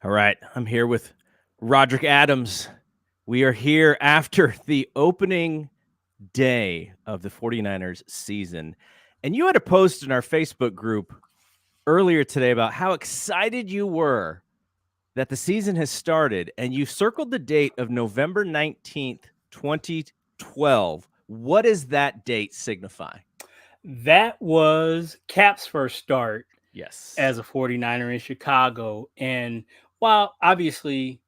All right, I'm here with Roderick Adams. We are here after the opening day of the 49ers season. And you had a post in our Facebook group earlier today about how excited you were that the season has started, and you circled the date of November 19th, 2012. What does that date signify? That was Cap's first start Yes. as a 49er in Chicago. And while obviously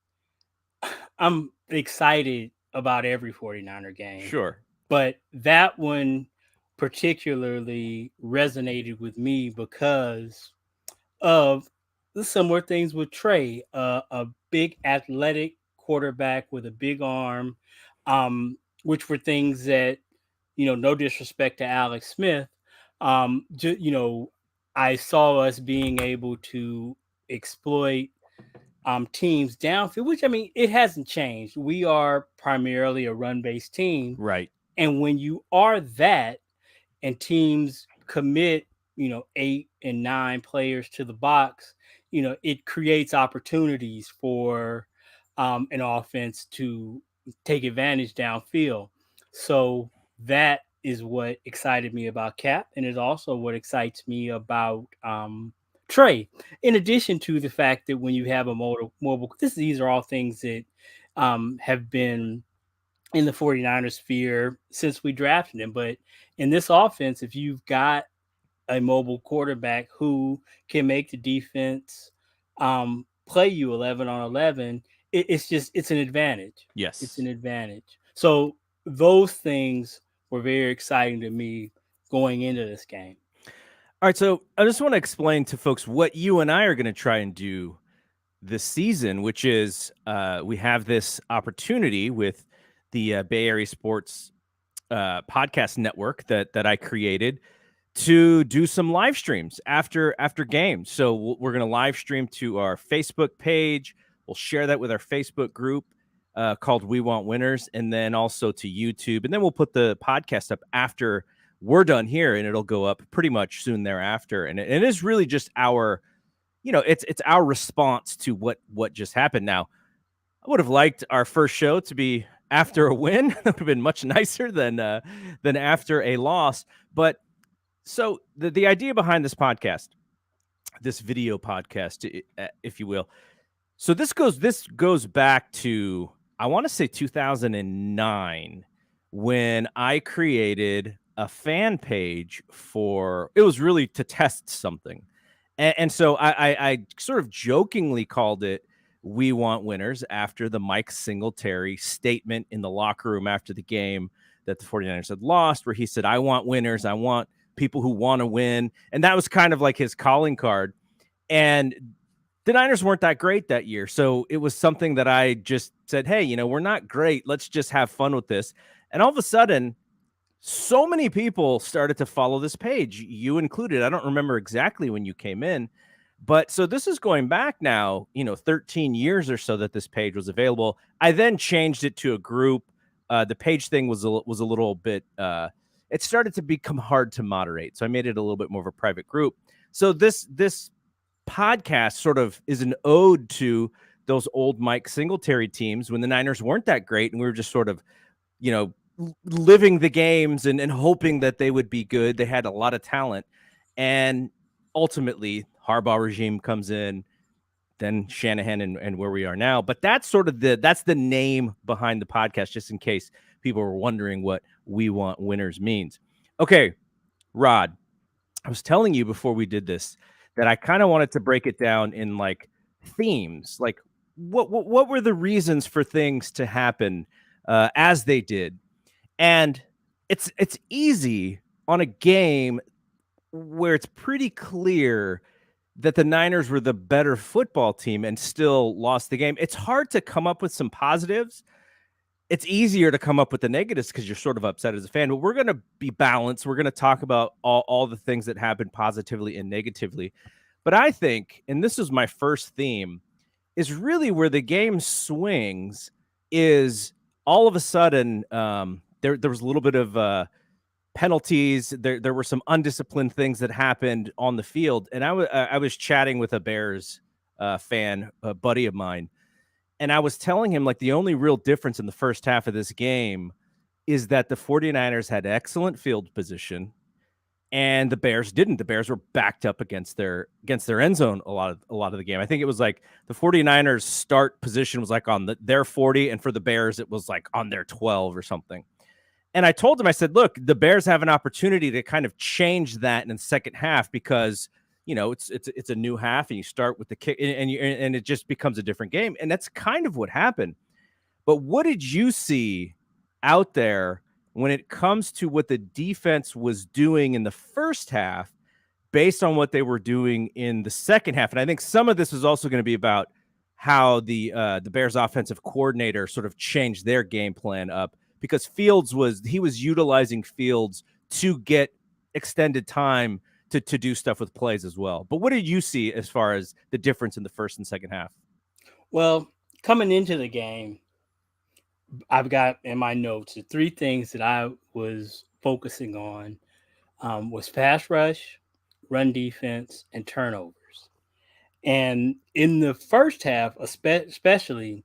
I'm excited about every 49er game, Sure. but that one particularly resonated with me because of the similar things with Trey, a big athletic quarterback with a big arm, which were things that, no disrespect to Alex Smith, I saw us being able to exploit teams downfield, which I mean, it hasn't changed. We are primarily a run based team. Right. And when you are that and teams commit, 8 and 9 players to the box, it creates opportunities for an offense to take advantage downfield. So that is what excited me about Cap, and is also what excites me about Trey. In addition to the fact that when you have a mobile, these are all things that have been in the 49ers sphere since we drafted him. But in this offense, if you've got a mobile quarterback who can make the defense play you 11 on 11, it's an advantage. It's Yes. an advantage. So those things were very exciting to me going into this game. All right, so I just want to explain to folks what you and I are going to try and do this season, which is we have this opportunity with the Bay Area Sports podcast network that I created to do some live streams after games. So we're going to live stream to our Facebook page. We'll share that with our Facebook group called We Want Winners, and then also to YouTube. And then we'll put the podcast up after we're done here, and it'll go up pretty much soon thereafter. And it is really just our, it's our response to what just happened. Now, I would have liked our first show to be after a win. That would have been much nicer than after a loss. But so the idea behind this podcast, this video podcast, if you will. So this goes back to, I want to say 2009, when I created a fan page it was really to test something. And so I sort of jokingly called it We Want Winners after the Mike Singletary statement in the locker room after the game that the 49ers had lost, where he said, I want winners. I want people who want to win. And that was kind of like his calling card. And the Niners weren't that great that year. So it was something that I just said, hey, we're not great. Let's just have fun with this. And all of a sudden, so many people started to follow this page, you included. I don't remember exactly when you came in, but so this is going back now, 13 years or so that this page was available. I then changed it to a group. The page thing was a little bit, it started to become hard to moderate. So I made it a little bit more of a private group. So this podcast sort of is an ode to those old Mike Singletary teams when the Niners weren't that great. And we were just sort of, living the games and hoping that they would be good. They had a lot of talent. And ultimately, Harbaugh regime comes in, then Shanahan and where we are now. But that's sort of that's the name behind the podcast, just in case people were wondering what We Want Winners means. Okay, Rod, I was telling you before we did this that I kind of wanted to break it down in like themes, like what were the reasons for things to happen as they did. And it's easy on a game where it's pretty clear that the Niners were the better football team and still lost the game. It's hard to come up with some positives. It's easier to come up with the negatives because you're sort of upset as a fan. But we're going to be balanced. We're going to talk about all the things that happened positively and negatively. But I think, and this is my first theme, is really where the game swings is all of a sudden there was a little bit of penalties. There were some undisciplined things that happened on the field. And I was chatting with a Bears fan, a buddy of mine. And I was telling him, like, the only real difference in the first half of this game is that the 49ers had excellent field position and the Bears didn't. The Bears were backed up against their end zone a lot of the game. I think it was like the 49ers start position was like on their 40, and for the Bears it was like on their 12 or something. And I told him, I said, look, the Bears have an opportunity to kind of change that in the second half because, you know, it's a new half and you start with the kick and it just becomes a different game. And that's kind of what happened. But what did you see out there when it comes to what the defense was doing in the first half based on what they were doing in the second half? And I think some of this is also going to be about how the Bears offensive coordinator sort of changed their game plan up, because Fields was utilizing Fields to get extended time to do stuff with plays as well. But what did you see as far as the difference in the first and second half? Well, coming into the game, I've got in my notes the three things that I was focusing on was pass rush, run defense, and turnovers. And in the first half, especially,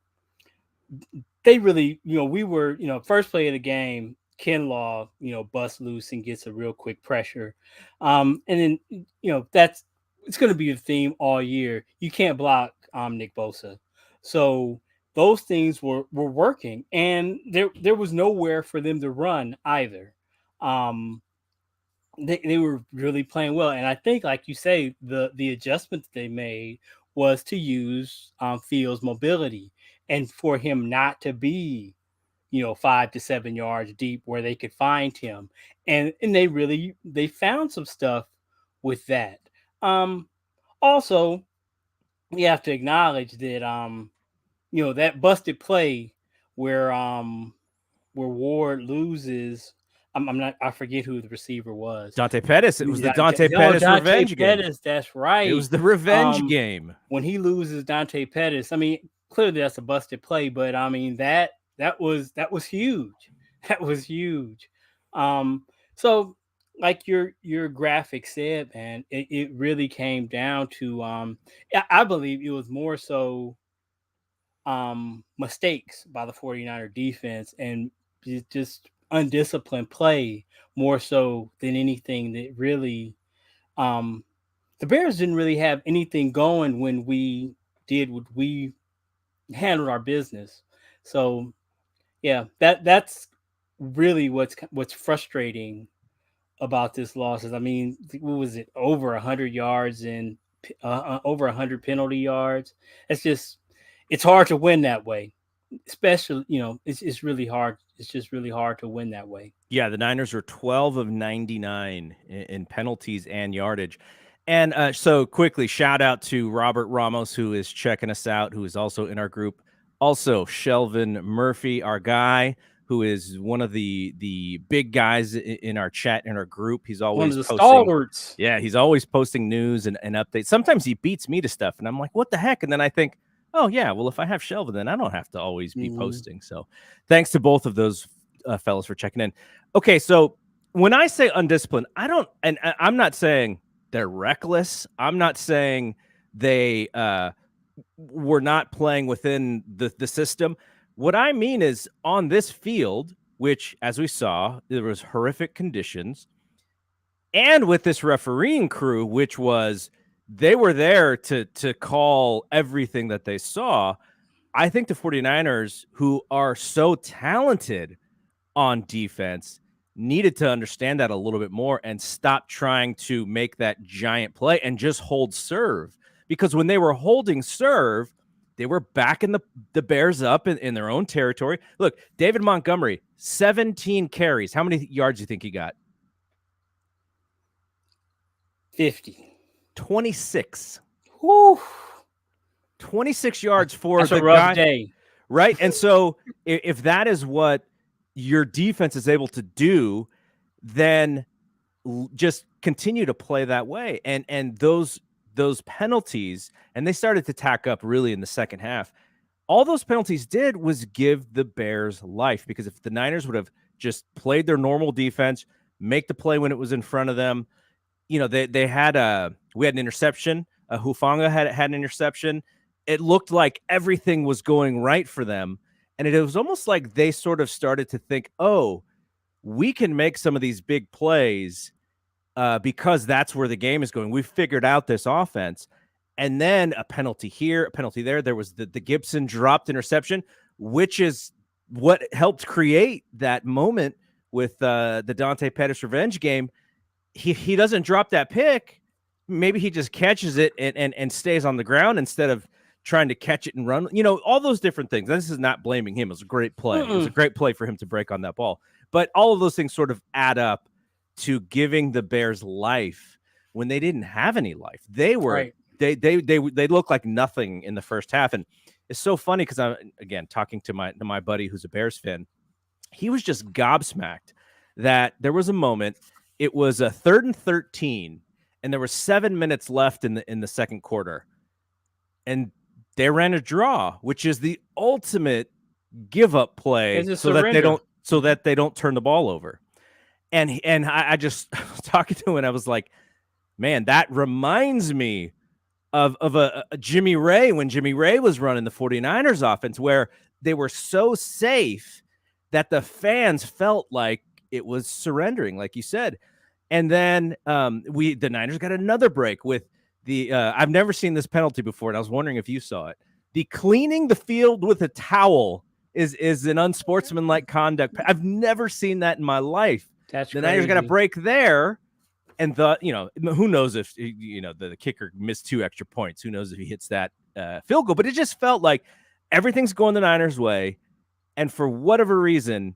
they really, we were, first play of the game, Kinlaw, busts loose and gets a real quick pressure. And then, it's going to be the theme all year. You can't block Nick Bosa. So those things were working, and there was nowhere for them to run either. They were really playing well. And I think, like you say, the adjustment that they made was to use Fields' mobility and for him not to be, 5 to 7 yards deep where they could find him. And they found some stuff with that. Also, you have to acknowledge that, that busted play where Ward loses. I forget who the receiver was. Dante Pettis. It was the Dante Pettis revenge game. That's right. It was the revenge game. When he loses Dante Pettis, I mean, clearly that's a busted play, but I mean that was huge. That was huge. So like your graphic said, man, it really came down to I believe it was more so mistakes by the 49er defense and just undisciplined play more so than anything that really the Bears didn't really have anything going when we did what we handled our business. So yeah, that's really what's frustrating about this loss. Is, I mean, what was it, over 100 yards and over 100 penalty yards? It's hard to win that way. Especially, it's really hard. It's just really hard to win that way. Yeah, the Niners were 12 of 99 in penalties and yardage. And so quickly, shout out to Robert Ramos, who is checking us out, who is also in our group. Also, Shelvin Murphy, our guy, who is one of the big guys in our chat, in our group. He's always one of the posting, stalwarts. Yeah, he's always posting news and updates. Sometimes he beats me to stuff, and I'm like, what the heck? And then I think, oh, yeah, well, if I have Shelvin, then I don't have to always be posting. So thanks to both of those fellas for checking in. Okay, so when I say undisciplined, I'm not saying they're reckless. I'm not saying they were not playing within the system. What I mean is on this field, which, as we saw, there was horrific conditions, and with this refereeing crew, which was they were there to call everything that they saw. I think the 49ers, who are so talented on defense, needed to understand that a little bit more and stop trying to make that giant play and just hold serve. Because when they were holding serve, they were backing the Bears up in their own territory. Look, David Montgomery, 17 carries. How many yards do you think he got? 50. 26. Whew. 26 yards for That's the a rough guy, day. right? And so if that is what your defense is able to do, then just continue to play that way. And those penalties, and they started to tack up really in the second half. All those penalties did was give the Bears life, because if the Niners would have just played their normal defense, make the play when it was in front of them, we had an interception Hufanga had an interception. It looked like everything was going right for them. And it was almost like they sort of started to think, oh, we can make some of these big plays because that's where the game is going. We've figured out this offense. And then a penalty here, a penalty there. There was the Gibson dropped interception, which is what helped create that moment with the Dante Pettis revenge game. He doesn't drop that pick. Maybe he just catches it and stays on the ground instead of trying to catch it and run. All those different things. This is not blaming him. It was a great play. It was a great play for him to break on that ball. But all of those things sort of add up to giving the Bears life when they didn't have any life. They were right. They looked like nothing in the first half. And it's so funny because I'm, again, talking to my buddy who's a Bears fan. He was just gobsmacked that there was a moment. It was a 3rd and 13, and there were 7 minutes left in the second quarter. And they ran a draw, which is the ultimate give up play so that they don't turn the ball over. And I just was talking to him and I was like, man, that reminds me of a Jimmy Ray when Jimmy Ray was running the 49ers offense, where they were so safe that the fans felt like it was surrendering, like you said. And then the Niners got another break with the I've never seen this penalty before, and I was wondering if you saw it. The cleaning the field with a towel is an unsportsmanlike conduct. I've never seen that in my life. That's the Niners got a break there, and who knows if the kicker missed 2 extra points? Who knows if he hits that field goal? But it just felt like everything's going the Niners' way, and for whatever reason,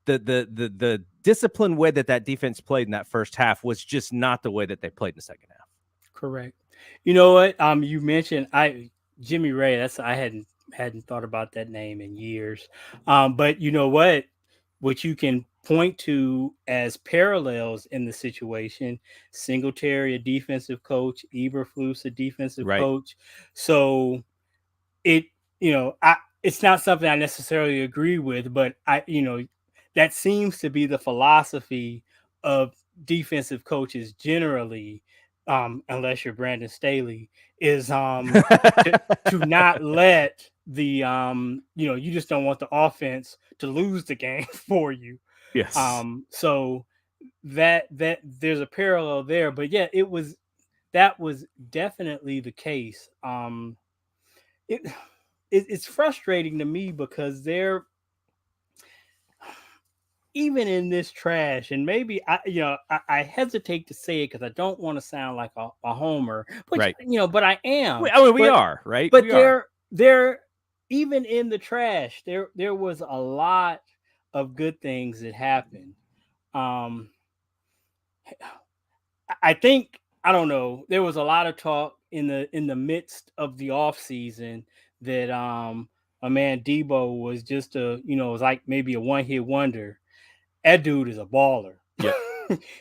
the disciplined way that defense played in that first half was just not the way that they played in the second half. Correct. You know what? You mentioned Jimmy Ray. I hadn't thought about that name in years. But you know what? What you can point to as parallels in the situation: Singletary, a defensive coach; Eberflus, a defensive coach. So it's not something I necessarily agree with, but that seems to be the philosophy of defensive coaches generally. Unless you're Brandon Staley, is to not let the you just don't want the offense to lose the game for you. Yes. So that there's a parallel there, but yeah, that was definitely the case. It's frustrating to me because they're even in this trash, and maybe I hesitate to say it because I don't want to sound like a homer, but right. But I am. We are, right? But they're even in the trash. There was a lot of good things that happened. I think, I don't know, there was a lot of talk in the midst of the off season that my man Debo was just it was like maybe a one-hit wonder. That dude is a baller. Yep.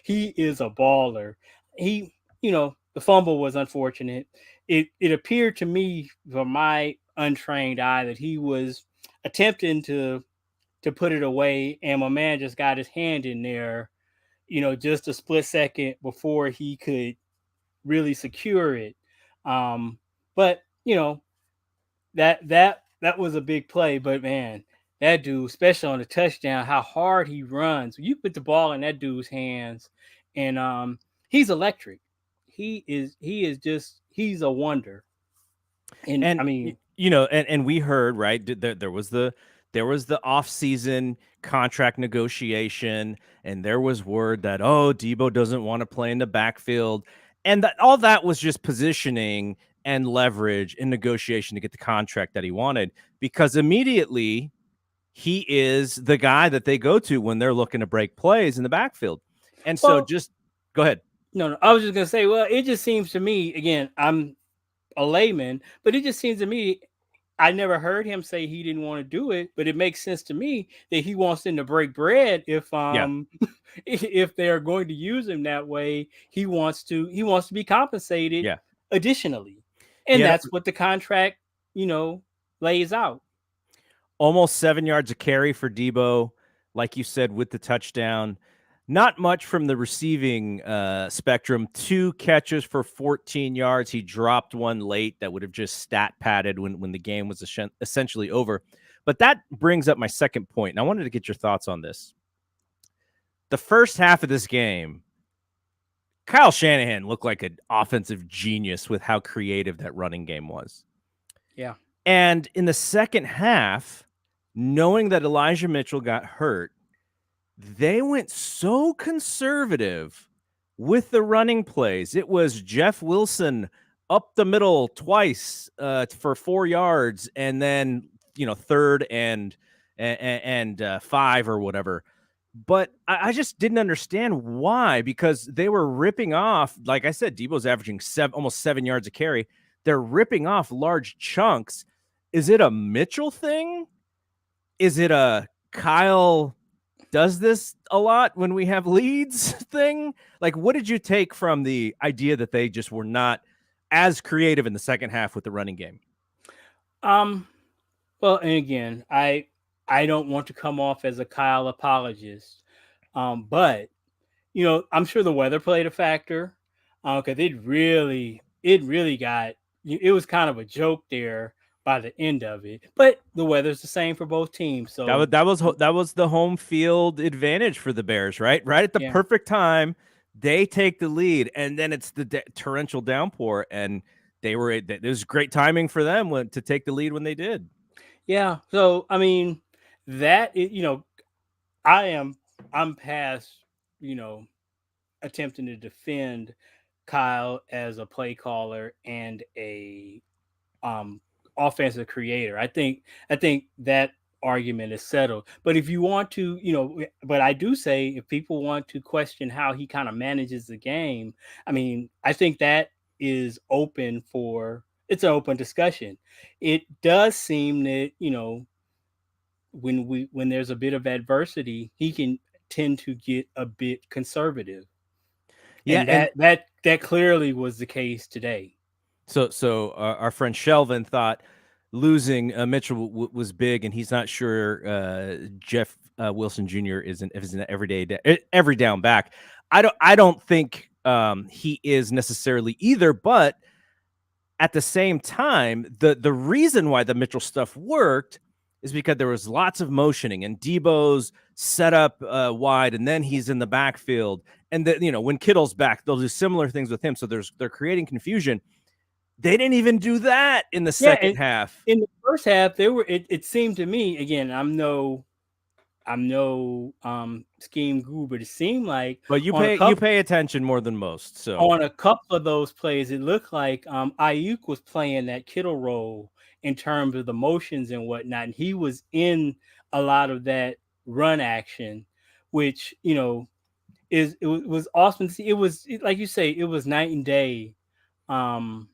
He is a baller. He, the fumble was unfortunate. It appeared to me, from my untrained eye, that he was attempting to put it away, and my man just got his hand in there, just a split second before he could really secure it. But that was a big play. But man, that dude, especially on the touchdown, how hard he runs. You put the ball in that dude's hands, and he's electric. He's a wonder. And I mean, and we heard, right, there was the off-season contract negotiation, and there was word that, Debo doesn't want to play in the backfield, and that all that was just positioning and leverage in negotiation to get the contract that he wanted, because immediately he is the guy that they go to when they're looking to break plays in the backfield. And so just go ahead. No, I was just going to say, well, it just seems to me, again, I'm a layman, but it just seems to me, I never heard him say he didn't want to do it, but it makes sense to me that he wants them to break bread. If if they're going to use him that way, he wants to be compensated additionally. And that's what the contract, lays out. Almost 7 yards of carry for Debo, like you said, with the touchdown. Not much from the receiving spectrum. 2 catches for 14 yards. He dropped one late that would have just stat padded when the game was essentially over. But that brings up my second point, and I wanted to get your thoughts on this. The first half of this game, Kyle Shanahan looked like an offensive genius with how creative that running game was. Yeah. And in the second half, knowing that Elijah Mitchell got hurt, they went so conservative with the running plays. It was Jeff Wilson up the middle twice for 4 yards, and then third and 5 or whatever. But I just didn't understand why, because they were ripping off, like I said, Debo's averaging almost 7 yards a carry. They're ripping off large chunks. Is it a Mitchell thing? Is it a Kyle does this a lot when we have leads thing? Like, what did you take from the idea that they just were not as creative in the second half with the running game? Well, and again, I don't want to come off as a Kyle apologist, but I'm sure the weather played a factor, because it really got, it was kind of a joke there by the end of it. But the weather's the same for both teams, so that was the home field advantage for the Bears, right? Right at the perfect time, they take the lead, and then it's the torrential downpour, and it was great timing for them to take the lead when they did. Yeah. So I mean, I'm past attempting to defend Kyle as a play caller and a offensive creator. I think that argument is settled. But if you want to, but I do say, if people want to question how he kind of manages the game, I mean, I think that is open for, it's an open discussion. It does seem that, when there's a bit of adversity, he can tend to get a bit conservative. Yeah, and that clearly was the case today. So our friend Shelvin thought losing Mitchell was big, and he's not sure Jeff Wilson Jr. is an every down back. I don't think he is necessarily either, but at the same time, the reason why the Mitchell stuff worked is because there was lots of motioning, and Debo's set up wide, and then he's in the backfield. And when Kittle's back, they'll do similar things with him. So they're creating confusion. They didn't even do that in the second half. In the first half, it seemed to me, again, I'm no scheme guru, but it seemed like, but you pay attention more than most. So on a couple of those plays, it looked like Ayuk was playing that Kittle role in terms of the motions and whatnot, and he was in a lot of that run action, which it was awesome to see. It was, like you say, it was night and day, from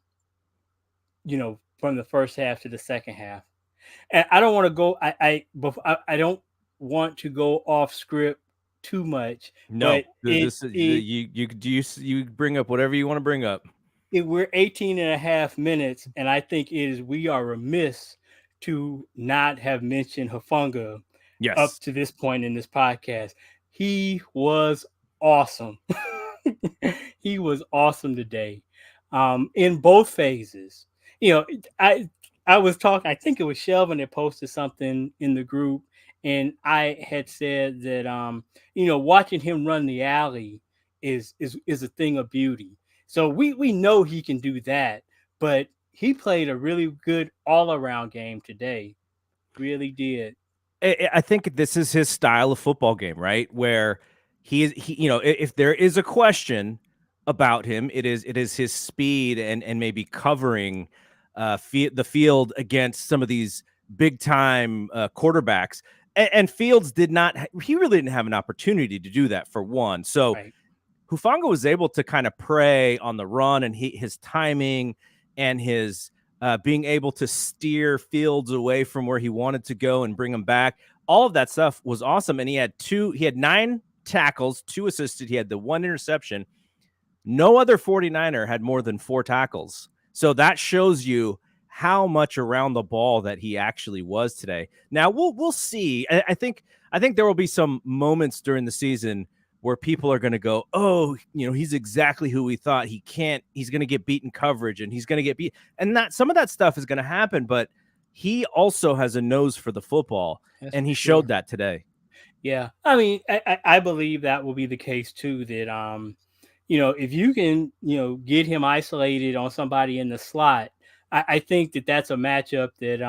the first half to the second half. And I don't want to go. I don't want to go off script too much. No, you bring up whatever you want to bring up. We're 18 and a half minutes, and I think we are remiss to not have mentioned Hufanga up to this point in this podcast. He was awesome. He was awesome today, in both phases. I was talking, I think it was Shelvin that posted something in the group, and I had said that watching him run the alley is a thing of beauty. So we know he can do that, but he played a really good all-around game today. Really did. I think this is his style of football game, right? Where he if there is a question about him, it is his speed and maybe covering the field against some of these big time quarterbacks. And Fields he really didn't have an opportunity to do that, for one. So right. Hufanga was able to kind of prey on the run, and his timing and his being able to steer Fields away from where he wanted to go and bring him back. All of that stuff was awesome. And he had 9 tackles, 2 assisted. He had the 1 interception. No other 49er had more than 4 tackles. So that shows you how much around the ball that he actually was today. Now we'll see. I think there will be some moments during the season where people are going to go, oh, he's exactly who we thought. He's going to get beaten coverage and he's going to get beat. And some of that stuff is going to happen, but he also has a nose for the football, That's and for he showed sure. that today. Yeah, I mean, I believe that will be the case too. That if you can get him isolated on somebody in the slot, I think that's a matchup that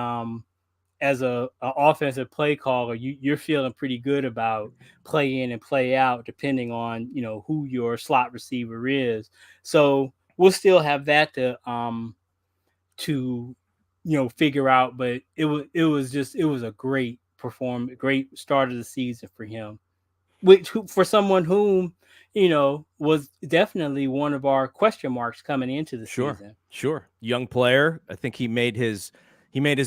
as a offensive play caller, you're feeling pretty good about play in and play out, depending on who your slot receiver is. So we'll still have that to figure out. But it was a great start of the season for him, which for someone whom was definitely one of our question marks coming into the season. Sure. Young player. I think he made his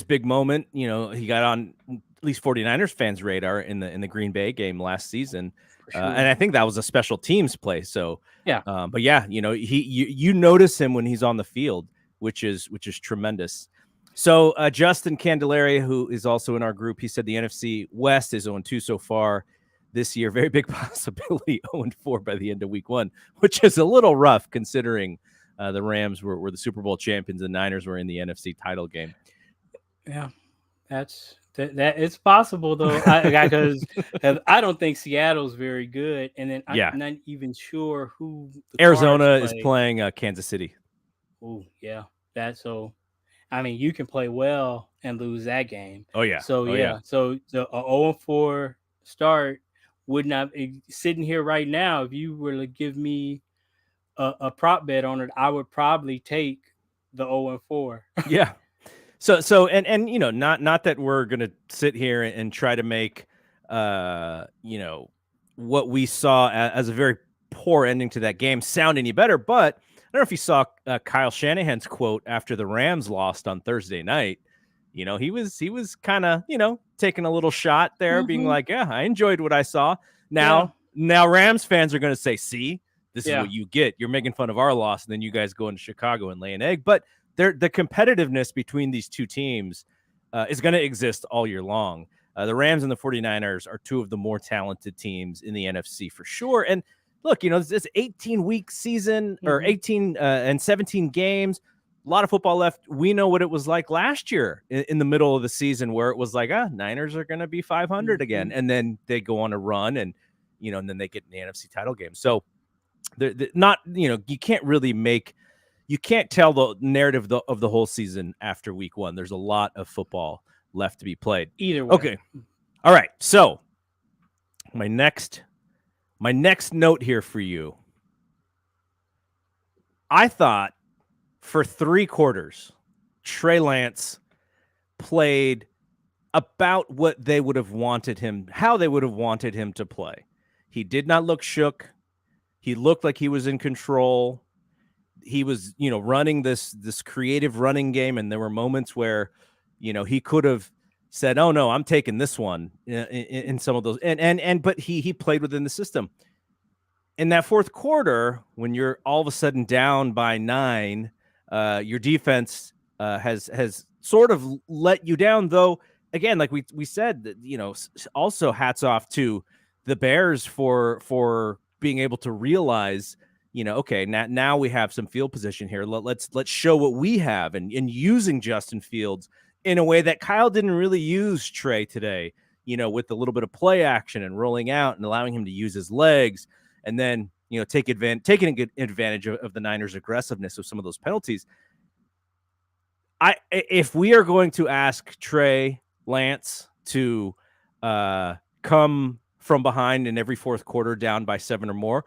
big moment. He got on at least 49ers fans' radar in the Green Bay game last season. For And sure. I think that was a special teams play. So, Yeah. but yeah, you notice him when he's on the field, which is tremendous. So Justin Candelaria, who is also in our group, he said the NFC West is 0-2 so far this year. Very big possibility 0-4 by the end of week 1, which is a little rough considering the Rams were the Super Bowl champions and the Niners were in the NFC title game. Yeah, that it's possible though. Because I don't think Seattle's very good, and then I'm Yeah. not even sure who the Cards Arizona is play. playing Kansas City. Oh yeah, that's so. I mean, you can play well and lose that game. Oh yeah. So Oh yeah. so the 0-4 start would not sitting here right now. If you were to give me a prop bet on it, I would probably take the 0-4. Yeah. So and not that we're gonna sit here and try to make what we saw as a very poor ending to that game sound any better, but I don't know if you saw Kyle Shanahan's quote after the Rams lost on Thursday night. He was kind of taking a little shot there, being like, "Yeah, I enjoyed what I saw." Now Rams fans are going to say, "See, this is what you get. You're making fun of our loss, and then you guys go into Chicago and lay an egg." But the competitiveness between these two teams is going to exist all year long. The Rams and the 49ers are two of the more talented teams in the NFC for sure. And look, this 18-week season or 18 and 17 games, a lot of football left. We know what it was like last year in the middle of the season where it was like, Niners are going to be 500 again. And then they go on a run and then they get in the NFC title game. So they're not, you can't really you can't tell the narrative of the whole season after week 1. There's a lot of football left to be played. Either way. Okay. All right. So my next note here for you. I thought for 3 quarters, Trey Lance played about what they would have wanted him, how they would have wanted him to play. He did not look shook. He looked like he was in control. He was, running this creative running game, and there were moments where, he could have said, "Oh no, I'm taking this one," in some of those, but he played within the system. In that fourth quarter, when you're all of a sudden down by 9, your defense has sort of let you down. Though, again, like we said, that also hats off to the Bears for being able to realize, okay, now we have some field position here. Let's show what we have, and using Justin Fields in a way that Kyle didn't really use Trey today. With a little bit of play action and rolling out and allowing him to use his legs. And then, taking advantage of the Niners' aggressiveness of some of those penalties. If we are going to ask Trey Lance to come from behind in every fourth quarter down by 7 or more,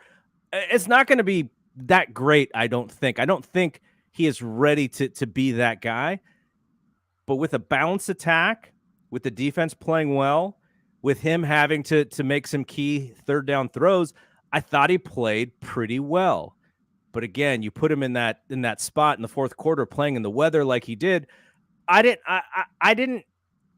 it's not going to be that great. I don't think he is ready to be that guy. But with a balanced attack, with the defense playing well, with him having to make some key third down throws, I thought he played pretty well. But again, you put him in that spot in the fourth quarter, playing in the weather like he did. I didn't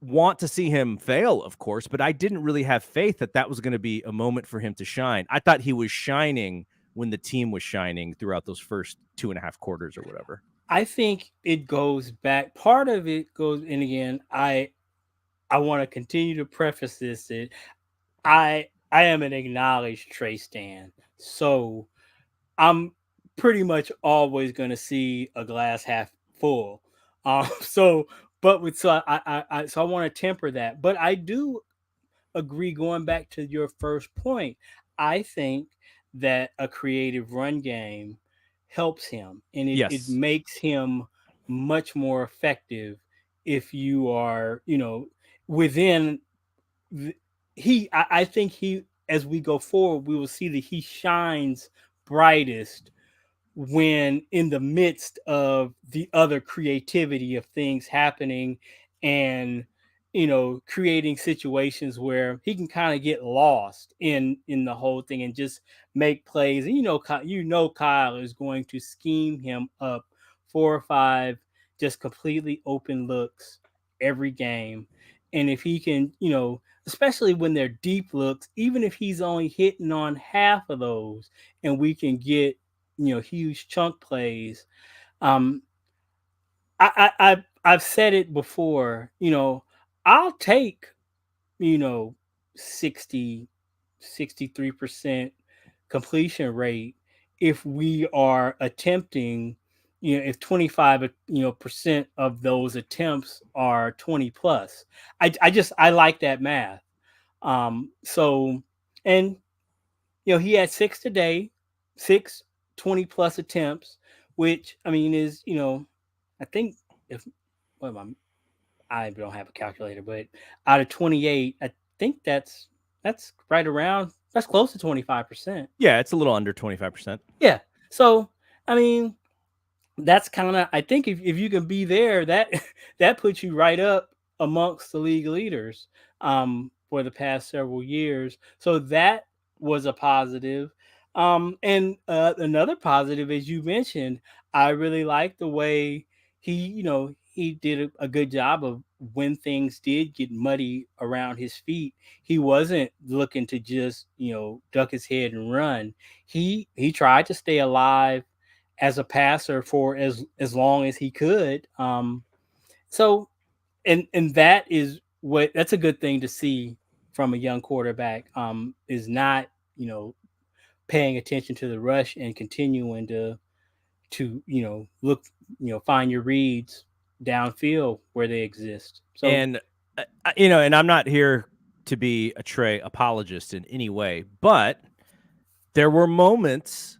want to see him fail, of course, but I didn't really have faith that was going to be a moment for him to shine. I thought he was shining when the team was shining throughout those first 2.5 quarters or whatever. I think it goes back. Part of it goes, and again, I want to continue to preface this. I I am an acknowledged Trey stan, so I'm pretty much always going to see a glass half full. So, but with so I want to temper that, but I do agree. Going back to your first point, I think that a creative run game helps him, and it Yes. makes him much more effective if you are, within th- I think he, as we go forward, we will see that he shines brightest when in the midst of the other creativity of things happening, and creating situations where he can kind of get lost in the whole thing and just make plays. And Kyle is going to scheme him up 4 or 5 just completely open looks every game. And if he can, especially when they're deep looks, even if he's only hitting on half of those, and we can get huge chunk plays. Um, I've said it before. I'll take, you know 60 63% completion rate if we are attempting, if 25 percent of those attempts are 20 plus. I like that math. So, and he had 6 today, 6 plus attempts, which I mean is, I think, if what am I don't have a calculator, but out of 28, I think that's right around, that's close to 25%. Yeah, it's a little under 25%. Yeah. So, I mean, that's kind of, I think if you can be there, that that puts you right up amongst the league leaders for the past several years. So that was a positive. And another positive, as you mentioned, I really like the way he did a good job of, when things did get muddy around his feet, he wasn't looking to just duck his head and run. He tried to stay alive as a passer for as long as he could. So, and that's a good thing to see from a young quarterback. Is not paying attention to the rush and continuing to look, find your reads downfield where they exist. So And and I'm not here to be a Trey apologist in any way, but there were moments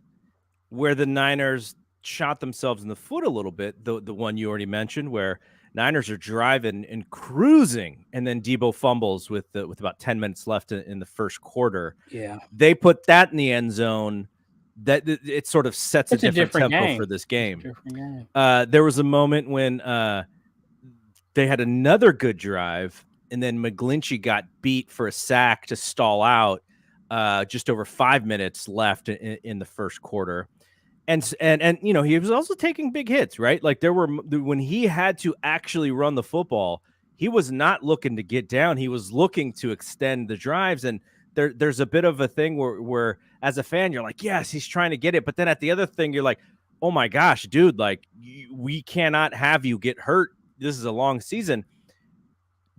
where the Niners shot themselves in the foot a little bit. The one you already mentioned, where Niners are driving and cruising, and then Debo fumbles with about 10 minutes left in the first quarter. yeah, They put that in the end zone. That it sort of sets a it's a different different tempo for game. this It's a game. different game. There was a moment when they had another good drive, and then McGlinchey got beat for a sack to stall out. Just over 5 minutes left in the first quarter, and he was also taking big hits, right? Like there were, when he had to actually run the football, he was not looking to get down. He was looking to extend the drives, and there's a bit of a thing where as a fan you're like, yes, he's trying to get it, but then at the other thing you're like, oh my gosh, dude, like we cannot have you get hurt. This is a long season.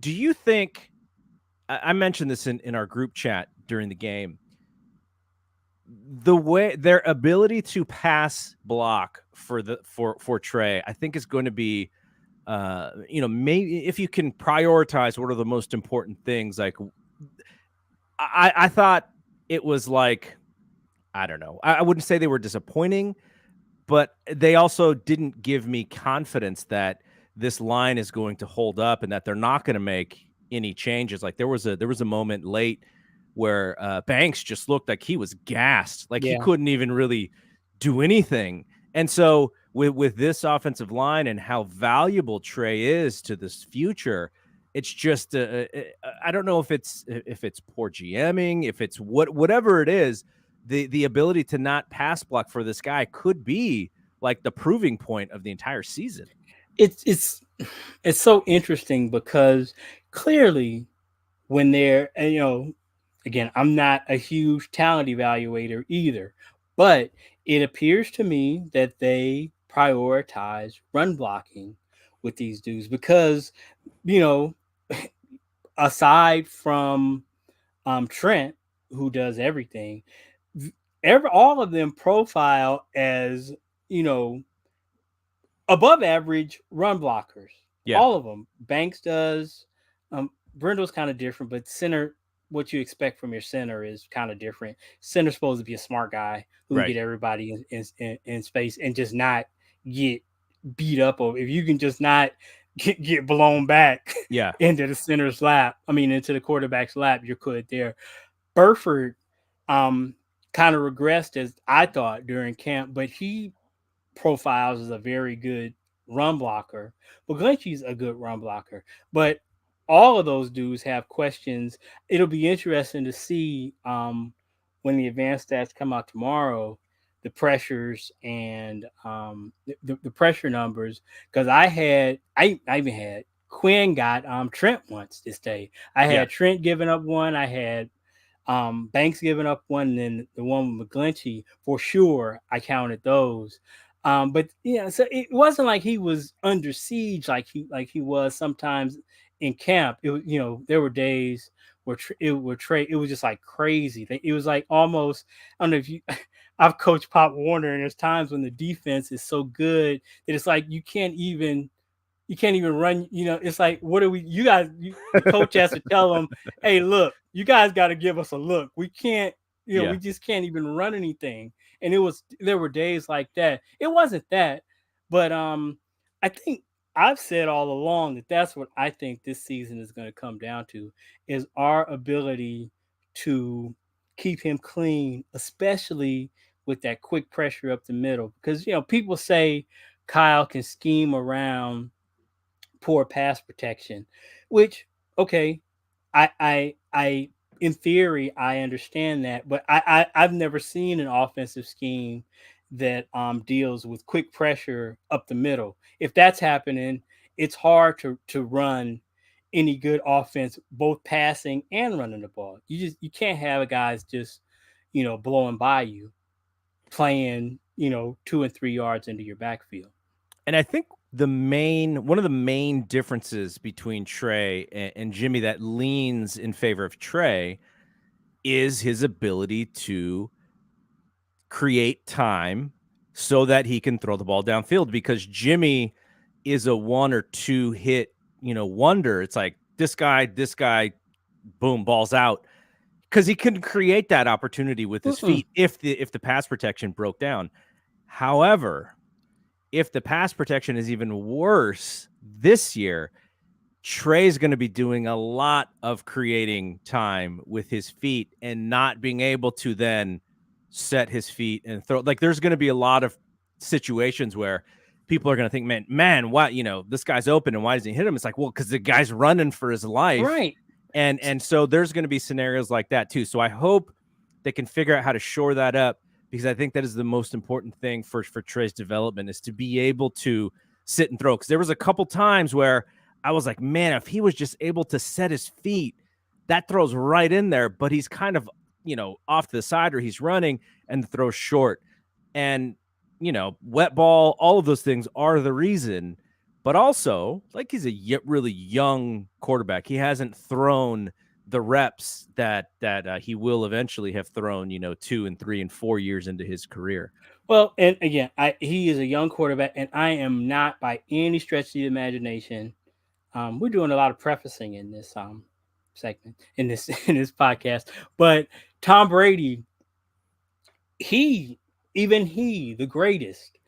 Do you think, I mentioned this in our group chat during the game, the way their ability to pass block for Trey, I think is going to be, maybe if you can prioritize what are the most important things. Like I thought it was like, I don't know. I wouldn't say they were disappointing, but they also didn't give me confidence that this line is going to hold up and that they're not going to make any changes. Like there was a moment late where Banks just looked like he was gassed, like he Yeah. couldn't even really do anything. And so with this offensive line and how valuable Trey is to this future, it's just I don't know if it's poor GMing, if it's whatever it is. The ability to not pass block for this guy could be like the proving point of the entire season. It's so interesting because clearly, when they're, again, I'm not a huge talent evaluator either, but it appears to me that they prioritize run blocking with these dudes because, you know aside from Trent, who does everything. All of them profile as, you know, above average run blockers. Yeah. All of them. Banks does. Brindle's kind of different, but center, what you expect from your center is kind of different. Center's supposed to be a smart guy who can Right. get everybody in space and just not get beat up. Or if you can just not get blown back Yeah. into the center's lap, I mean, into the quarterback's lap, you're good there. Burford um, kind of regressed, as I thought, during camp, but he profiles as a very good run blocker. But a good run blocker. But all of those dudes have questions. It'll be interesting to see when the advanced stats come out tomorrow, the pressures and the pressure numbers. Because I even had Quinn got Trent once this day. I Yeah. had Trent giving up one. I had Banks giving up one, and then the one with McGlinchey for sure. I counted those. But yeah, so it wasn't like he was under siege like he was sometimes in camp. It was, you know, there were days where it was just like crazy. It was like almost, I don't know if you. I've coached Pop Warner, and there's times when the defense is so good that it's like you can't even run. You know, it's like, what are we? You guys, the coach has to tell them, "Hey, look, you guys got to give us a look. We can't, you know, Yeah. we just can't even run anything." And there were days like that. It wasn't that, but I think I've said all along that that's what I think this season is going to come down to is our ability to keep him clean, especially with that quick pressure up the middle. Because, you know, people say Kyle can scheme around poor pass protection, which, okay, I in theory I understand that, but I've never seen an offensive scheme that deals with quick pressure up the middle. If that's happening, it's hard to run any good offense, both passing and running the ball. You can't have guys just, you know, blowing by you, playing, you know, 2 and 3 yards into your backfield. And I think one of the main differences between Trey and Jimmy that leans in favor of Trey is his ability to create time so that he can throw the ball downfield, because Jimmy is a one or two hit, wonder. It's like this guy, boom, balls out, because he couldn't create that opportunity with his Mm-mm. feet if the pass protection broke down. However, if the pass protection is even worse this year, Trey's going to be doing a lot of creating time with his feet and not being able to then set his feet and throw. Like, there's going to be a lot of situations where people are going to think, man, why, this guy's open and why doesn't he hit him? It's like, well, because the guy's running for his life. Right. And so there's going to be scenarios like that too. So I hope they can figure out how to shore that up, because I think that is the most important thing for Trey's development, is to be able to sit and throw. Because there was a couple times where I was like, man, if he was just able to set his feet, that throws right in there. But he's kind of, off to the side, or he's running and the throw's short. And, wet ball, all of those things are the reason. But also, like, he's a really young quarterback. He hasn't thrown the reps that he will eventually have thrown, 2 and 3 and 4 years into his career. Well, and again, he is a young quarterback, and I am not by any stretch of the imagination. We're doing a lot of prefacing in this segment, in this in this podcast. But Tom Brady, he the greatest.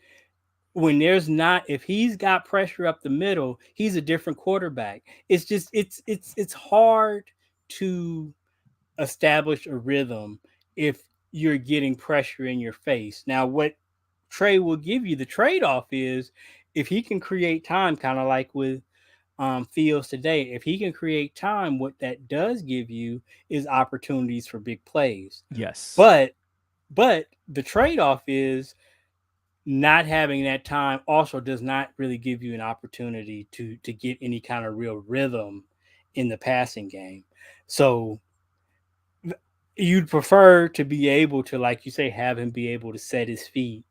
When there's not, if he's got pressure up the middle, he's a different quarterback. It's just it's hard to establish a rhythm if you're getting pressure in your face. Now, what Trey will give you, the trade off is if he can create time, kind of like with Fields today. If he can create time, what that does give you is opportunities for big plays. Yes. But the trade off is not having that time also does not really give you an opportunity to get any kind of real rhythm in the passing game. So you'd prefer to be able to, like you say, have him be able to set his feet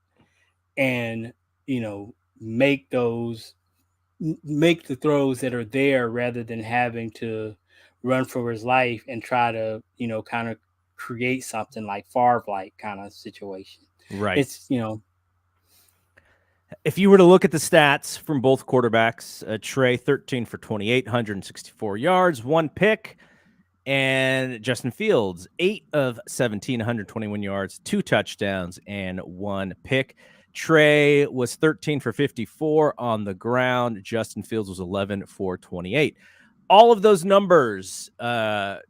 and, you know, make the throws that are there rather than having to run for his life and try to, you know, kind of create something like Favre-like kind of situation. Right. It's, you know, If you were to look at the stats from both quarterbacks, Trey 13 for 28, 164 yards, one pick, and Justin Fields 8 of 17, 121 yards, two touchdowns, and one pick. Trey was 13 for 54 on the ground. Justin Fields was 11 for 28. All of those numbers, it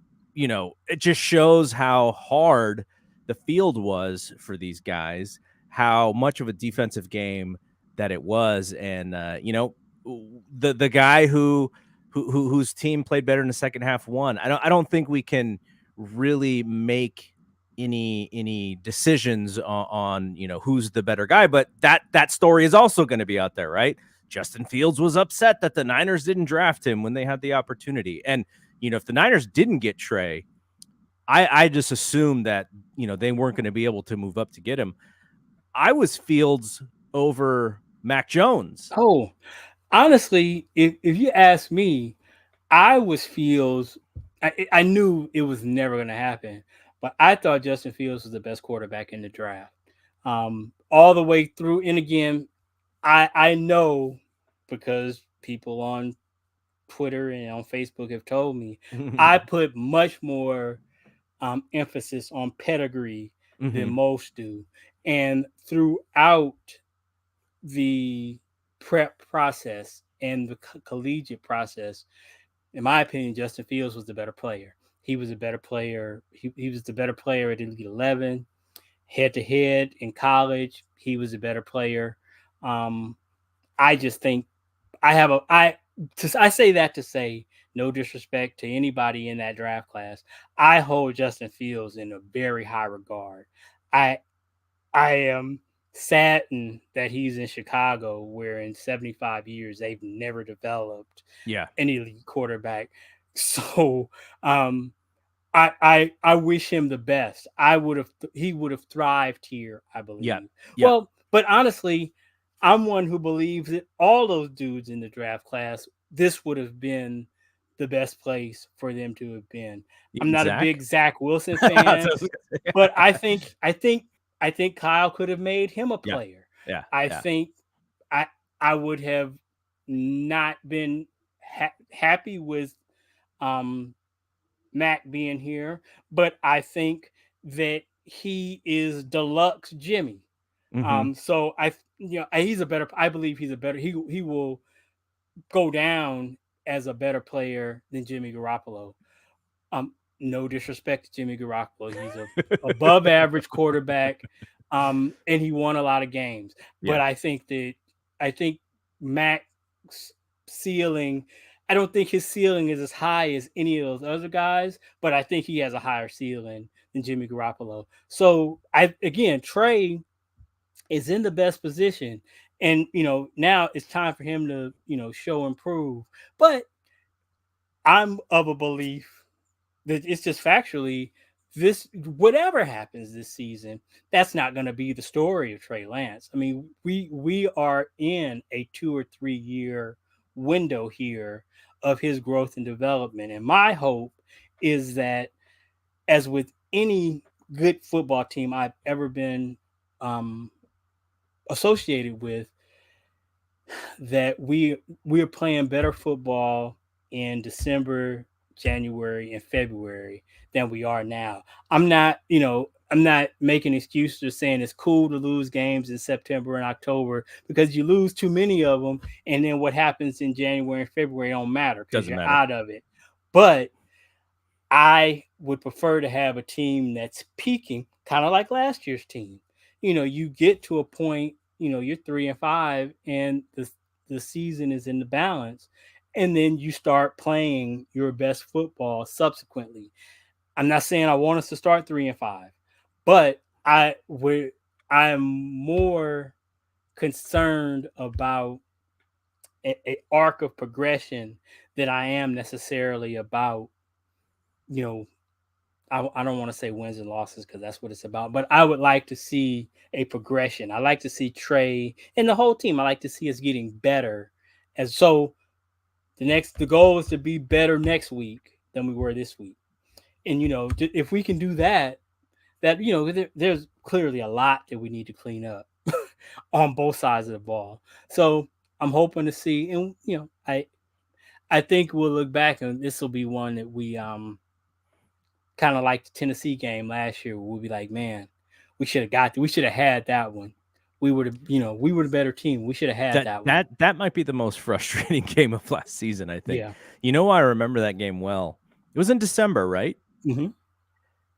just shows how hard the field was for these guys, how much of a defensive game that it was, and the guy whose team played better in the second half won. I don't think we can really make any decisions on who's the better guy, but that story is also going to be out there, right? Justin Fields was upset that the Niners didn't draft him when they had the opportunity. And, if the Niners didn't get Trey, I just assumed that, they weren't going to be able to move up to get him. I was Fields over Mac Jones. oh, honestly, if you ask me, I was Fields. I knew it was never going to happen, but I thought Justin Fields was the best quarterback in the draft, all the way through. And again, I know because people on Twitter and on Facebook have told me I put much more emphasis on pedigree than most do, and throughout the prep process and the collegiate process, in my opinion, Justin Fields was the better player. He was a better player. He was the better player at Elite 11. Head to head in college, he was a better player. I just think I say that to say no disrespect to anybody in that draft class. I hold Justin Fields in a very high regard. I I am saddened that he's in Chicago, where in 75 years they've never developed Yeah. an elite quarterback. So I wish him the best. He would have thrived here, I Yeah. believe. Yeah. Well, but honestly, I'm one who believes that all those dudes in the draft class, this would have been the best place for them to have been. I'm Even not a Zach. big Zach Wilson That's fan, what I was gonna say. but I think Kyle could have made him a Yeah. player. Yeah. I Yeah. think I I would have not been happy with um Mac being here, but I think that he is deluxe Jimmy. Mm-hmm. So he's a better. I believe he's a better. He will go down as a better player than Jimmy Garoppolo. No disrespect to Jimmy Garoppolo, he's a above average quarterback, and he won a lot of games. But Yeah. I think Mac's ceiling. I don't think his ceiling is as high as any of those other guys, but I think he has a higher ceiling than Jimmy Garoppolo. So Trey is in the best position, and now it's time for him to show and prove. But I'm of a belief that it's just factually this whatever happens this season, that's not going to be the story of Trey Lance. I mean, we are in a 2 or 3 year window here of his growth and development, and my hope is that, as with any good football team I've ever been um, associated with, that we're playing better football in December, January, and February than we are now. I'm not making excuses saying it's cool to lose games in September and October, because you lose too many of them, and then what happens in January and February don't matter because Doesn't you're matter. out of it. But I would prefer to have a team that's peaking, kind of like last year's team. You get to a point, you're 3-5, and the season is in the balance, and then you start playing your best football subsequently. I'm not saying I want us to start 3-5, but I'm more concerned about a arc of progression than I am necessarily about you know I don't want to say wins and losses, because that's what it's about, but I would like to see a progression. I like to see Trey and the whole team. I like to see us getting better. And so the goal is to be better next week than we were this week. And if we can do that, there's clearly a lot that we need to clean up on both sides of the ball. So I'm hoping to see, and I think we'll look back and this will be one that we kind of like the Tennessee game last year. We'll be like, man, we should have had that one. We would have, we were the better team. We should have had That that one. that that might be the most frustrating game of last season, I think. Yeah. You know why I remember that game well? It was in December, right? Mm-hmm.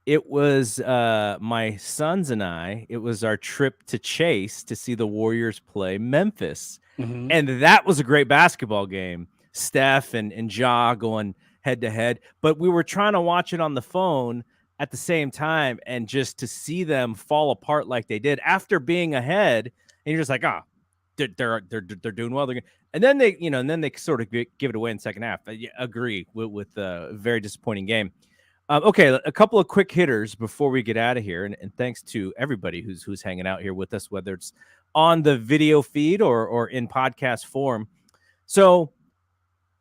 It was my sons and I. It was our trip to Chase to see the Warriors play Memphis, Mm-hmm. and that was a great basketball game. Steph and Ja going head to head, but we were trying to watch it on the phone at the same time, and just to see them fall apart like they did after being ahead, and you're just like, ah, they're doing well. And then they sort of give it away in the second half. I agree with a very disappointing game. Okay, a couple of quick hitters before we get out of here, and thanks to everybody who's hanging out here with us, whether it's on the video feed or in podcast form. So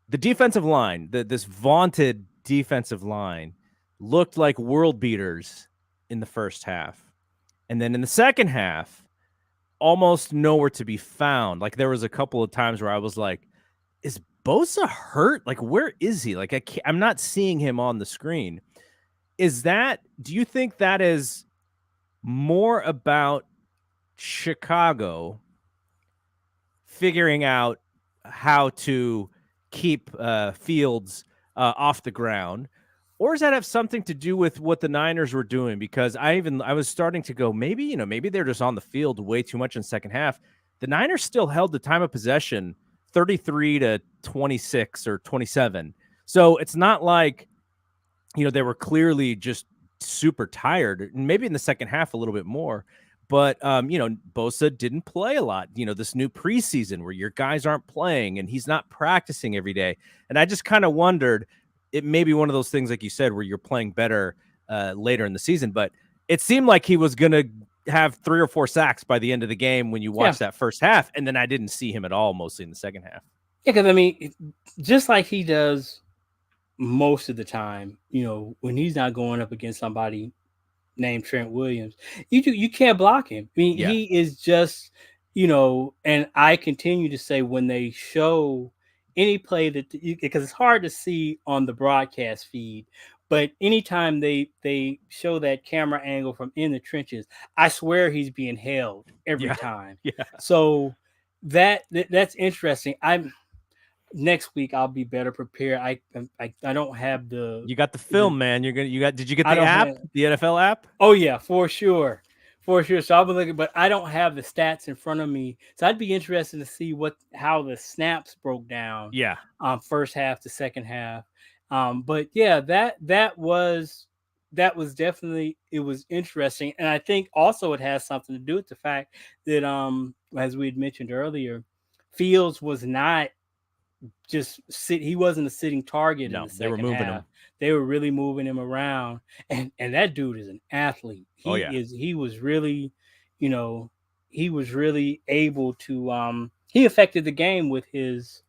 the defensive line, this vaunted defensive line, looked like world beaters in the first half, and then in the second half, almost nowhere to be found. Like there was a couple of times where I was like, "Is Bosa hurt? Like where is he? Like I'm not seeing him on the screen." Do you think that is more about Chicago figuring out how to keep Fields off the ground, or does that have something to do with what the Niners were doing? Because I was starting to go, maybe they're just on the field way too much in the second half. The Niners still held the time of possession 33-26 or 27. So it's not like they were clearly just super tired, maybe in the second half a little bit more. But, Bosa didn't play a lot, this new preseason where your guys aren't playing and he's not practicing every day. And I just kind of wondered, it may be one of those things, like you said, where you're playing better later in the season. But it seemed like he was going to have 3 or 4 sacks by the end of the game when you watch that first half. And then I didn't see him at all, mostly in the second half. Yeah, because just like he does most of the time, when he's not going up against somebody named Trent Williams, you can't block him. I mean, he is just, and I continue to say when they show any play because it's hard to see on the broadcast feed, but anytime they show that camera angle from in the trenches, I swear he's being held every time. Yeah. So that's interesting. Next week I'll be better prepared. I don't have the. You got the film, man. Did you get the app, the NFL app? Oh yeah, for sure. So I'll be looking, but I don't have the stats in front of me. So I'd be interested to see how the snaps broke down. Yeah. First half to second half. But yeah, that was definitely, it was interesting. And I think also it has something to do with the fact that as we had mentioned earlier, Fields was not he wasn't a sitting target in the second they were moving half. him. They were really moving him around, and that dude is an athlete. He was really, he was really able to he affected the game with his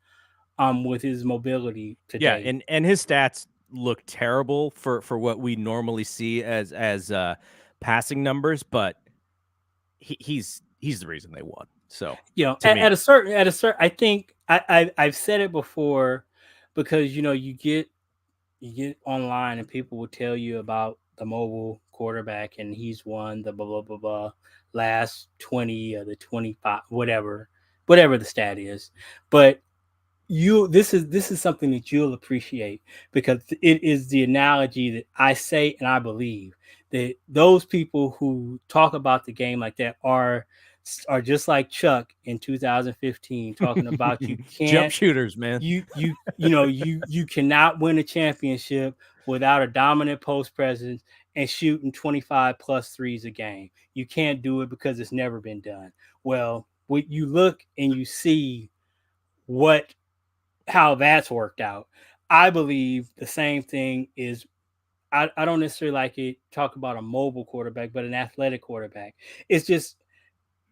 mobility today. Yeah, and his stats look terrible for what we normally see as passing numbers, but he's the reason they won. So at a certain, I think I've said it before, because you get online and people will tell you about the mobile quarterback and he's won the blah blah blah blah last 20 or the 25, whatever the stat is. But this is something that you'll appreciate, because it is the analogy that I say and I believe that those people who talk about the game like that are just like Chuck in 2015 talking about you can't jump shooters, man. You cannot win a championship without a dominant post presence and shooting 25 plus threes a game. You can't do it because it's never been done. Well, when you look and you see how that's worked out, I believe the same thing is. I don't necessarily like it talk about a mobile quarterback, but an athletic quarterback. It's just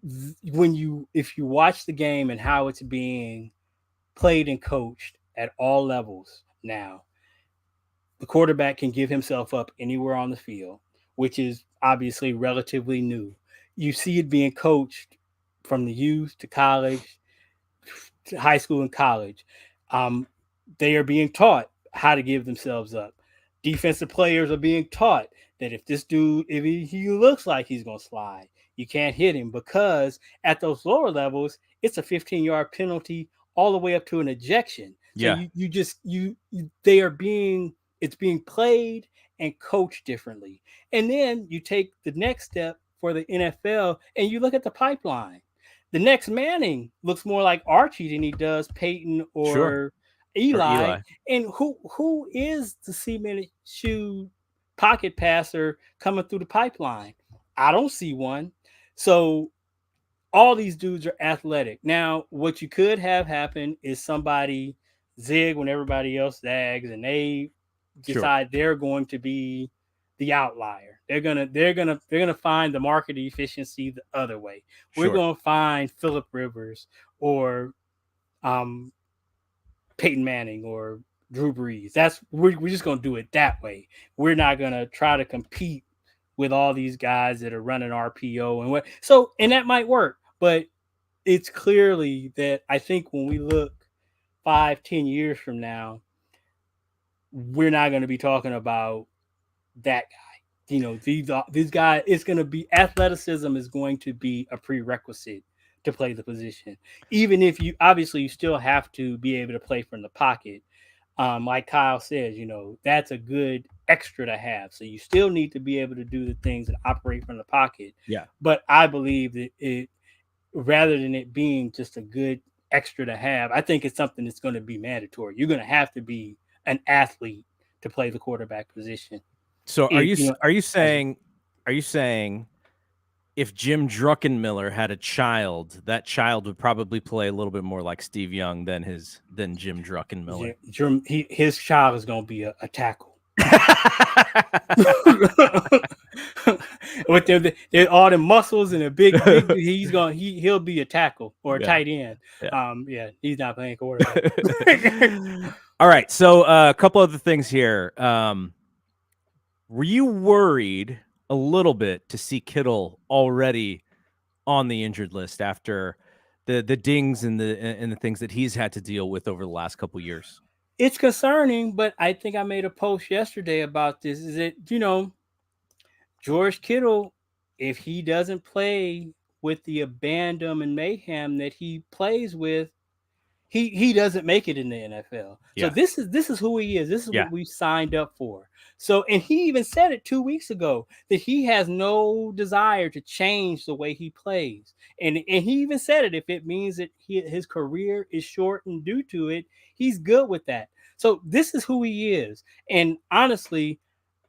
if you watch the game and how it's being played and coached at all levels now, the quarterback can give himself up anywhere on the field, which is obviously relatively new. You see it being coached from the youth to college, to high school and college. Um, they are being taught how to give themselves up. Defensive players are being taught that if this dude, if he looks like he's going to slide, you can't hit him, because at those lower levels, it's a 15-yard penalty all the way up to an ejection. So Yeah, you just they are being, it's being played and coached differently. And then you take the next step for the NFL and you look at the pipeline. The next Manning looks more like Archie than he does Peyton sure. or Or Eli. Eli. And who is the cement shoe pocket passer coming through the pipeline? I don't see one. So all these dudes are athletic. Now, what you could have happen is somebody zig when everybody else zags, and they Sure. decide they're going to be the outlier. They're gonna find the market efficiency the other way. We're Sure. gonna find Phillip Rivers or um, Peyton Manning or Drew Brees. We're just gonna do it that way. We're not gonna try to compete with all these guys that are running RPO and what. So, and that might work, but it's clearly that I think when we look 5-10 years from now, we're not going to be talking about that guy. You know, these guys, it's going to be, athleticism is going to be a prerequisite to play the position. Even if you, obviously you still have to be able to play from the pocket. Like Kyle says, you know, that's a good extra to have. So you still need to be able to do the things and operate from the pocket. Yeah. But I believe that it, rather than it being just a good extra to have, I think it's something that's going to be mandatory. You're going to have to be an athlete to play the quarterback position. So It, you know, are you saying if Jim Druckenmiller had a child, that child would probably play a little bit more like Steve Young than Jim Druckenmiller? his child is going to be a tackle. With their all the muscles and a big he'll be a tackle or a tight end. Yeah. He's not playing quarterback. All right, so a couple other things here. Were you worried a little bit to see Kittle already on the injured list after the dings and the things that he's had to deal with over the last couple years? It's concerning, but I think I made a post yesterday about this. Is that, you know, George Kittle, if he doesn't play with the abandon and mayhem that he plays with, he doesn't make it in the NFL. So Yeah. this is who he is. This is Yeah. what we signed up for. So, and he even said it 2 weeks ago that he has no desire to change the way he plays. And he even said it, if it means that his career is shortened due to it, he's good with that. So this is who he is. And honestly,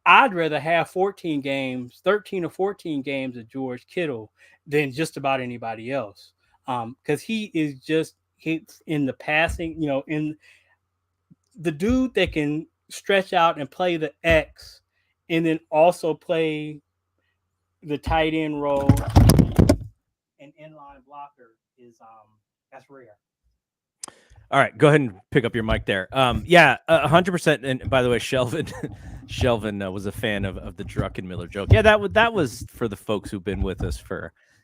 I'd rather have 14 games, 13 or 14 games of George Kittle than just about anybody else. Because he is just in the passing, you know, in the dude that can stretch out and play the X and then also play the tight end role and inline blocker is that's rare. All right, go ahead and pick up your mic there. 100%. And by the way, Shelvin was a fan of the Druckenmiller joke. Yeah, that was for the folks who've been with us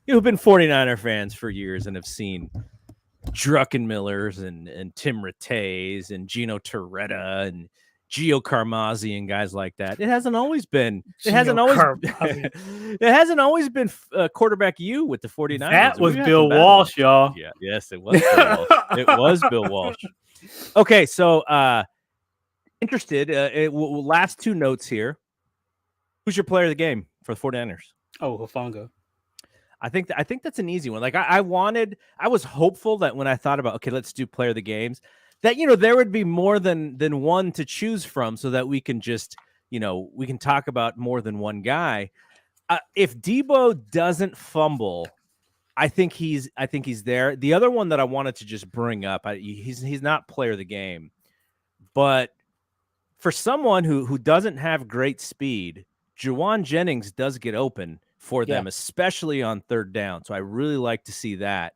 who've been 49er fans for years and have seen Druckenmillers and Tim Rattays and Gino Torretta and Gio Carmazzi and guys like that. It hasn't always been quarterback U with the 49ers. That was Bill Walsh, y'all. Yeah, yes, it was Bill Walsh. It was Bill Walsh. Okay, so interested, last two notes here. Who's your player of the game for the 49ers? Oh, Hufanga. I think that's an easy one. Like I was hopeful that when I thought about, okay, let's do player of the games, that, you know, there would be more than one to choose from so that we can just, you know, we can talk about more than one guy. If Debo doesn't fumble, I think he's there. The other one that I wanted to just bring up, he's not player of the game, but for someone who doesn't have great speed, Juwan Jennings does get open for them, especially on third down. So I really like to see that.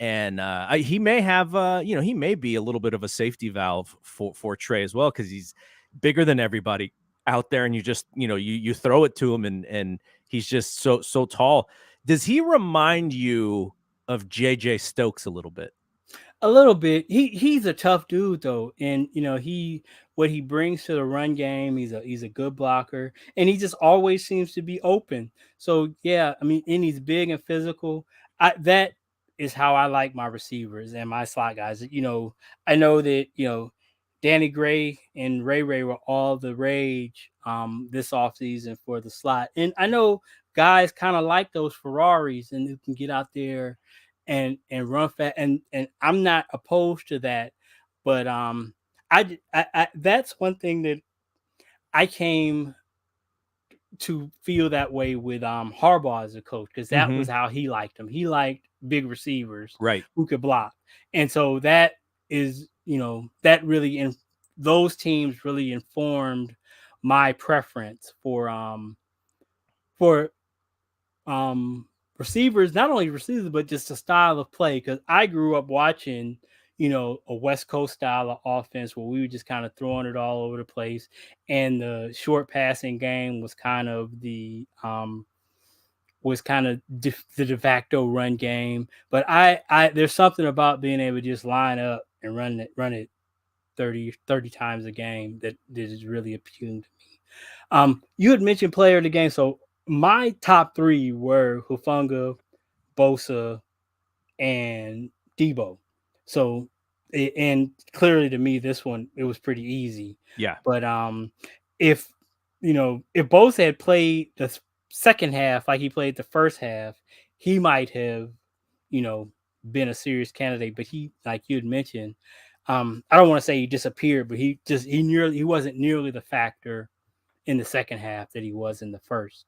And he may have, he may be a little bit of a safety valve for Trey as well, because bigger than everybody out there, and you just, you throw it to him, and he's just so tall. Does he remind you of JJ Stokes a little bit? A little bit. He's a tough dude though, and he what he brings to the run game. He's a good blocker, and he just always seems to be open. So yeah, I mean, and he's big and physical. That is how I like my receivers and my slot guys. I know that Danny Gray and Ray were all the rage this offseason for the slot, and I know guys kind of like those Ferraris and who can get out there and run fast, and I'm not opposed to that, but I that's one thing that I came to feel that way with Harbaugh as a coach, because that was Mhm. how he liked them. He liked big receivers Right. who could block, and so that is that really in those teams really informed my preference for um receivers, not only receivers, but just a style of play. Because I grew up watching, a West Coast style of offense where we were just kind of throwing it all over the place, and the short passing game was kind of the de facto run game. But I there's something about being able to just line up and run it 30 times a game that is really appealing to me. You had mentioned player of the game, so my top three were Hufanga, Bosa, and Debo. So, and clearly to me, this one it was pretty easy. Yeah. But if if Bosa had played the second half like he played the first half, he might have you know been a serious candidate. But he, like you had mentioned, I don't want to say he disappeared, but he wasn't nearly the factor in the second half that he was in the first.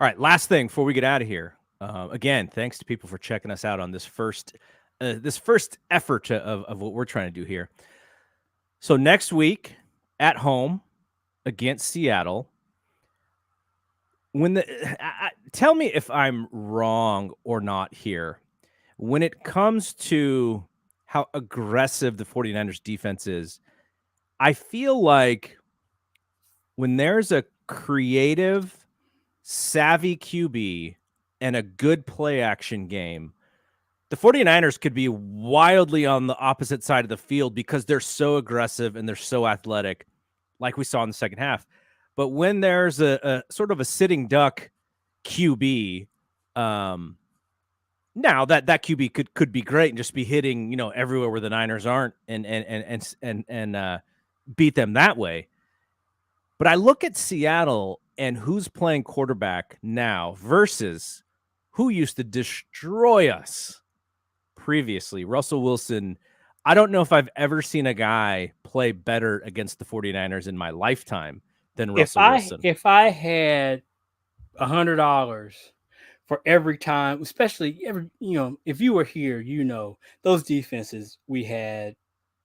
All right, last thing before we get out of here. Again, thanks to people for checking us out on this first effort of what we're trying to do here. So next week at home against Seattle, tell me if I'm wrong or not here. When it comes to how aggressive the 49ers defense is, I feel like when there's a creative, savvy QB and a good play action game, the 49ers could be wildly on the opposite side of the field because they're so aggressive and they're so athletic, like we saw in the second half. But when there's a sort of a sitting duck QB, now that QB could be great and just be hitting everywhere where the Niners aren't, and beat them that way. But I look at Seattle and who's playing quarterback now versus who used to destroy us previously. Russell Wilson. I don't know if I've ever seen a guy play better against the 49ers in my lifetime than If Russell I Wilson. if I had $100 for every time, especially if you were here, those defenses we had,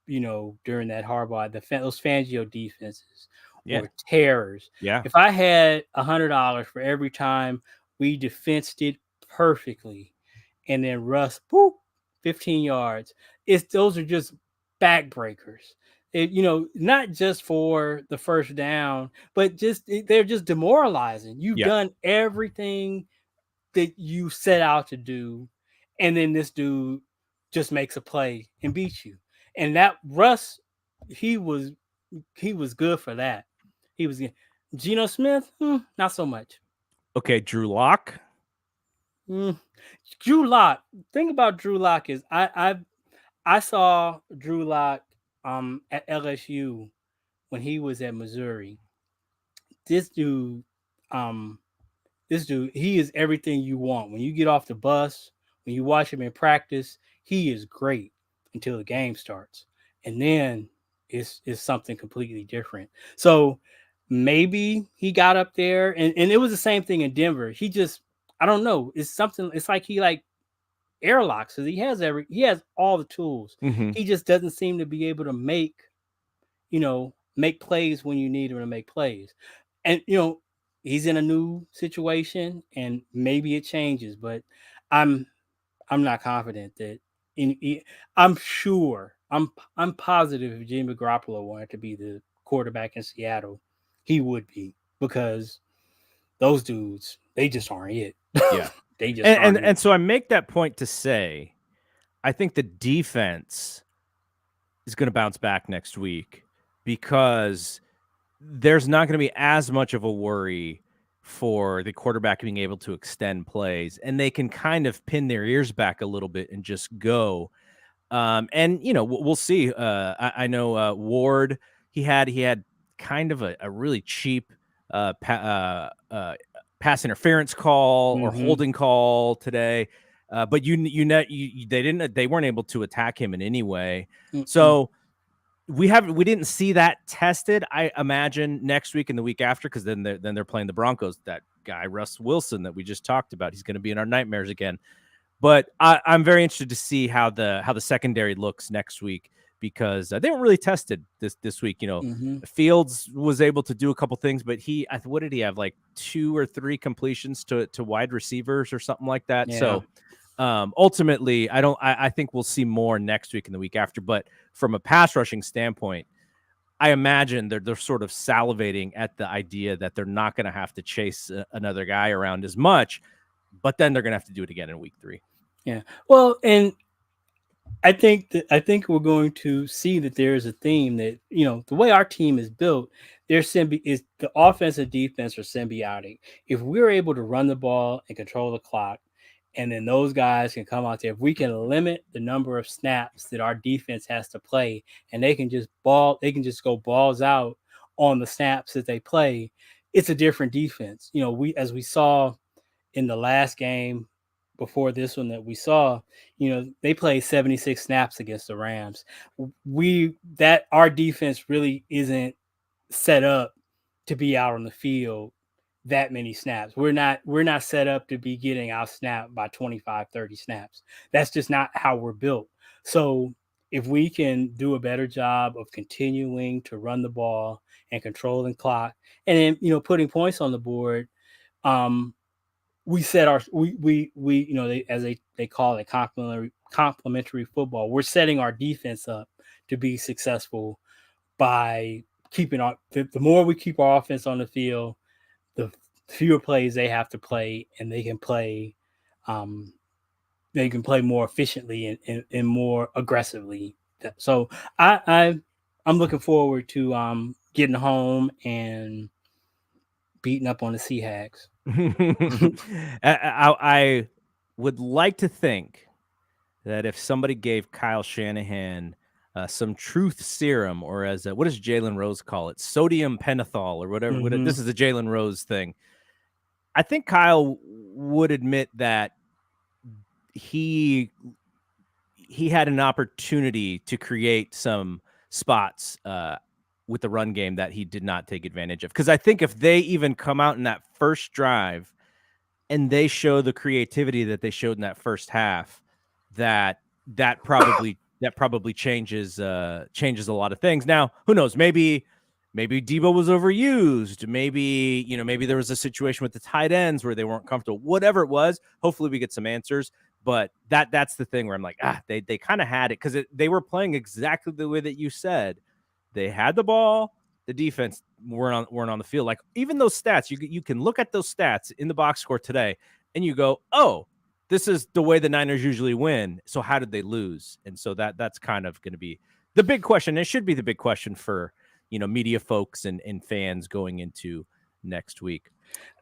during that Harbaugh, those Fangio defenses Yeah. were terrors. Yeah. If I had $100 for every time we defensed it perfectly, and then Russ, boop, 15 yards, those are just backbreakers. Not just for the first down, but they're just demoralizing. You've Yeah. done everything that you set out to do, and then this dude just makes a play and beats you. And that Russ, he was good for that. He was good. Geno Smith, not so much. Okay, Drew Lock. Drew Lock. Thing about Drew Lock is I saw Drew Lock at LSU when he was at Missouri. This dude, um, he is everything you want. When you get off the bus, when you watch him in practice, he is great until the game starts. And then it's something completely different. So maybe he got up there and it was the same thing in Denver. He just, I don't know. It's like he like airlocks. So he has all the tools. Mm-hmm. He just doesn't seem to be able to make plays when you need him to make plays. And he's in a new situation and maybe it changes, but I'm not confident that I'm sure I'm positive if Jimmy Garoppolo wanted to be the quarterback in Seattle, he would be, because those dudes, they just aren't it. Yeah. They just And, aren't and it. and so I make that point to say I think the defense is going to bounce back next week because there's not going to be as much of a worry for the quarterback being able to extend plays, and they can kind of pin their ears back a little bit and just go. And we'll see. I know Ward. He had kind of a really cheap pass interference call or Mm-hmm. holding call today. But they weren't able to attack him in any way. Mm-mm. So we didn't see that tested. I imagine next week and the week after, because then they're playing the Broncos. That guy Russ Wilson that we just talked about, he's going to be in our nightmares again. But I'm very interested to see how the secondary looks next week, because they weren't really tested this week. Mm-hmm. Fields was able to do a couple things, but what did he have, like 2 or 3 completions to wide receivers or something like that. Yeah. So ultimately, I think we'll see more next week and the week after. But from a pass rushing standpoint, I imagine they're sort of salivating at the idea that they're not going to have to chase another guy around as much, but then they're going to have to do it again in week 3. Yeah. Well, and I think we're going to see that there is a theme that, the way our team is built, is the offense and defense are symbiotic. If we're able to run the ball and control the clock, and then those guys can come out there, if we can limit the number of snaps that our defense has to play, and they can just go balls out on the snaps that they play, it's a different defense. As we saw in the last game before this one that we saw, they played 76 snaps against the Rams. Our defense really isn't set up to be out on the field that many snaps. We're not set up to be getting out snapped by 25, 30 snaps. That's just not how we're built. So if we can do a better job of continuing to run the ball and controlling clock, and then putting points on the board, we set our they call it complementary football. We're setting our defense up to be successful by keeping the more we keep our offense on the field, the fewer plays they have to play, and they can play more efficiently and more aggressively. So I'm looking forward to getting home and beating up on the Sea Hags. I would like to think that if somebody gave Kyle Shanahan some truth serum, or as what does Jalen Rose call it, sodium pentothal or whatever. Mm-hmm. This is a Jalen Rose thing. I think Kyle would admit that he had an opportunity to create some spots with the run game that he did not take advantage of. Because I think if they even come out in that first drive and they show the creativity that they showed in that first half, that probably changes a lot of things. Now, who knows? Maybe Debo was overused. Maybe there was a situation with the tight ends where they weren't comfortable. Whatever it was, hopefully we get some answers. But that's the thing where I'm like, they kind of had it, because they were playing exactly the way that you said. They had the ball. The defense weren't on the field. Like, even those stats, you can look at those stats in the box score today, and you go, oh, this is the way the Niners usually win. So how did they lose? And so that's kind of going to be the big question. It should be the big question for media folks and fans going into next week.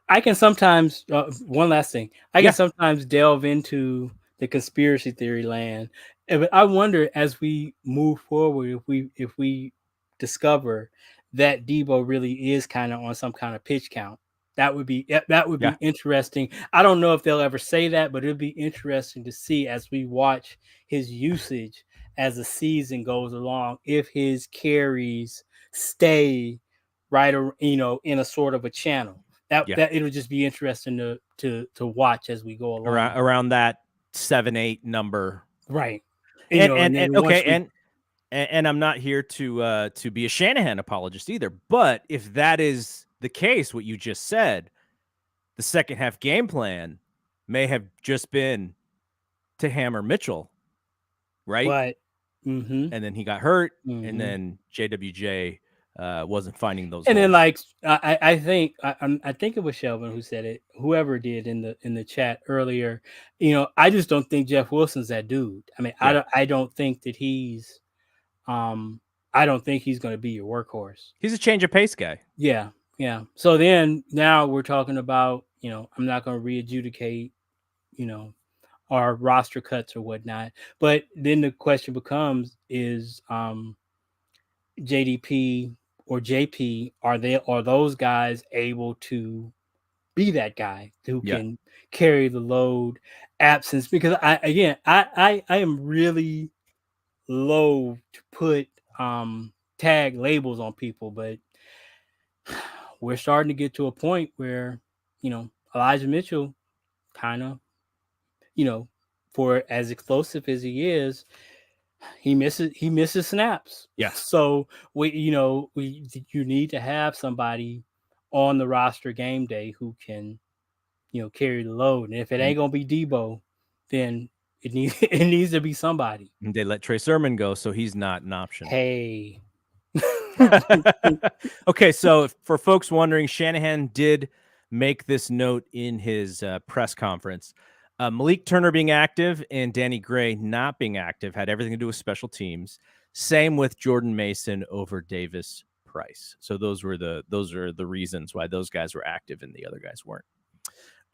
I can sometimes one last thing. I can Yeah. sometimes delve into the conspiracy theory land. But I wonder, as we move forward, if we discover that Debo really is kind of on some kind of pitch count. That would be Yeah. interesting. I don't know if they'll ever say that, but it'd be interesting to see as we watch his usage as the season goes along, if his carries stay right, or in a sort of a channel. That it'll just be interesting to watch as we go along. Around that 7-8 number. Right. And then okay, and I'm not here to be a Shanahan apologist either, but if that is the case, what you just said, the second half game plan may have just been to hammer Mitchell, right? But mm-hmm. And then he got hurt, Mm-hmm. and then JWJ wasn't finding those And then, holes. like, I think it was Shelvin who said it. Whoever did in the chat earlier, I just don't think Jeff Wilson's that dude. I mean, Yeah, I don't think that um, I don't think he's going to be your workhorse. he's a change of pace guy. Yeah, yeah. So then now we're talking about, I'm not going to re-adjudicate, you know, our roster cuts or whatnot. But then the question becomes: Is JDP or JP, are those guys able to be that guy who Yeah. can carry the load absence? Because I am really low to put tag labels on people, but we're starting to get to a point where, Elijah Mitchell kind of, you know, for as explosive as he is, he misses snaps. Yes. So you need to have somebody on the roster game day who can, carry the load. And if it And ain't gonna be Debo, then it needs to be somebody. they let Trey Sermon go, so he's not an option. Hey. Okay, so for folks wondering, Shanahan did make this note in his press conference. Malik Turner being active and Danny Gray not being active had everything to do with special teams. Same with Jordan Mason over Davis Price. So those are the reasons why those guys were active and the other guys weren't.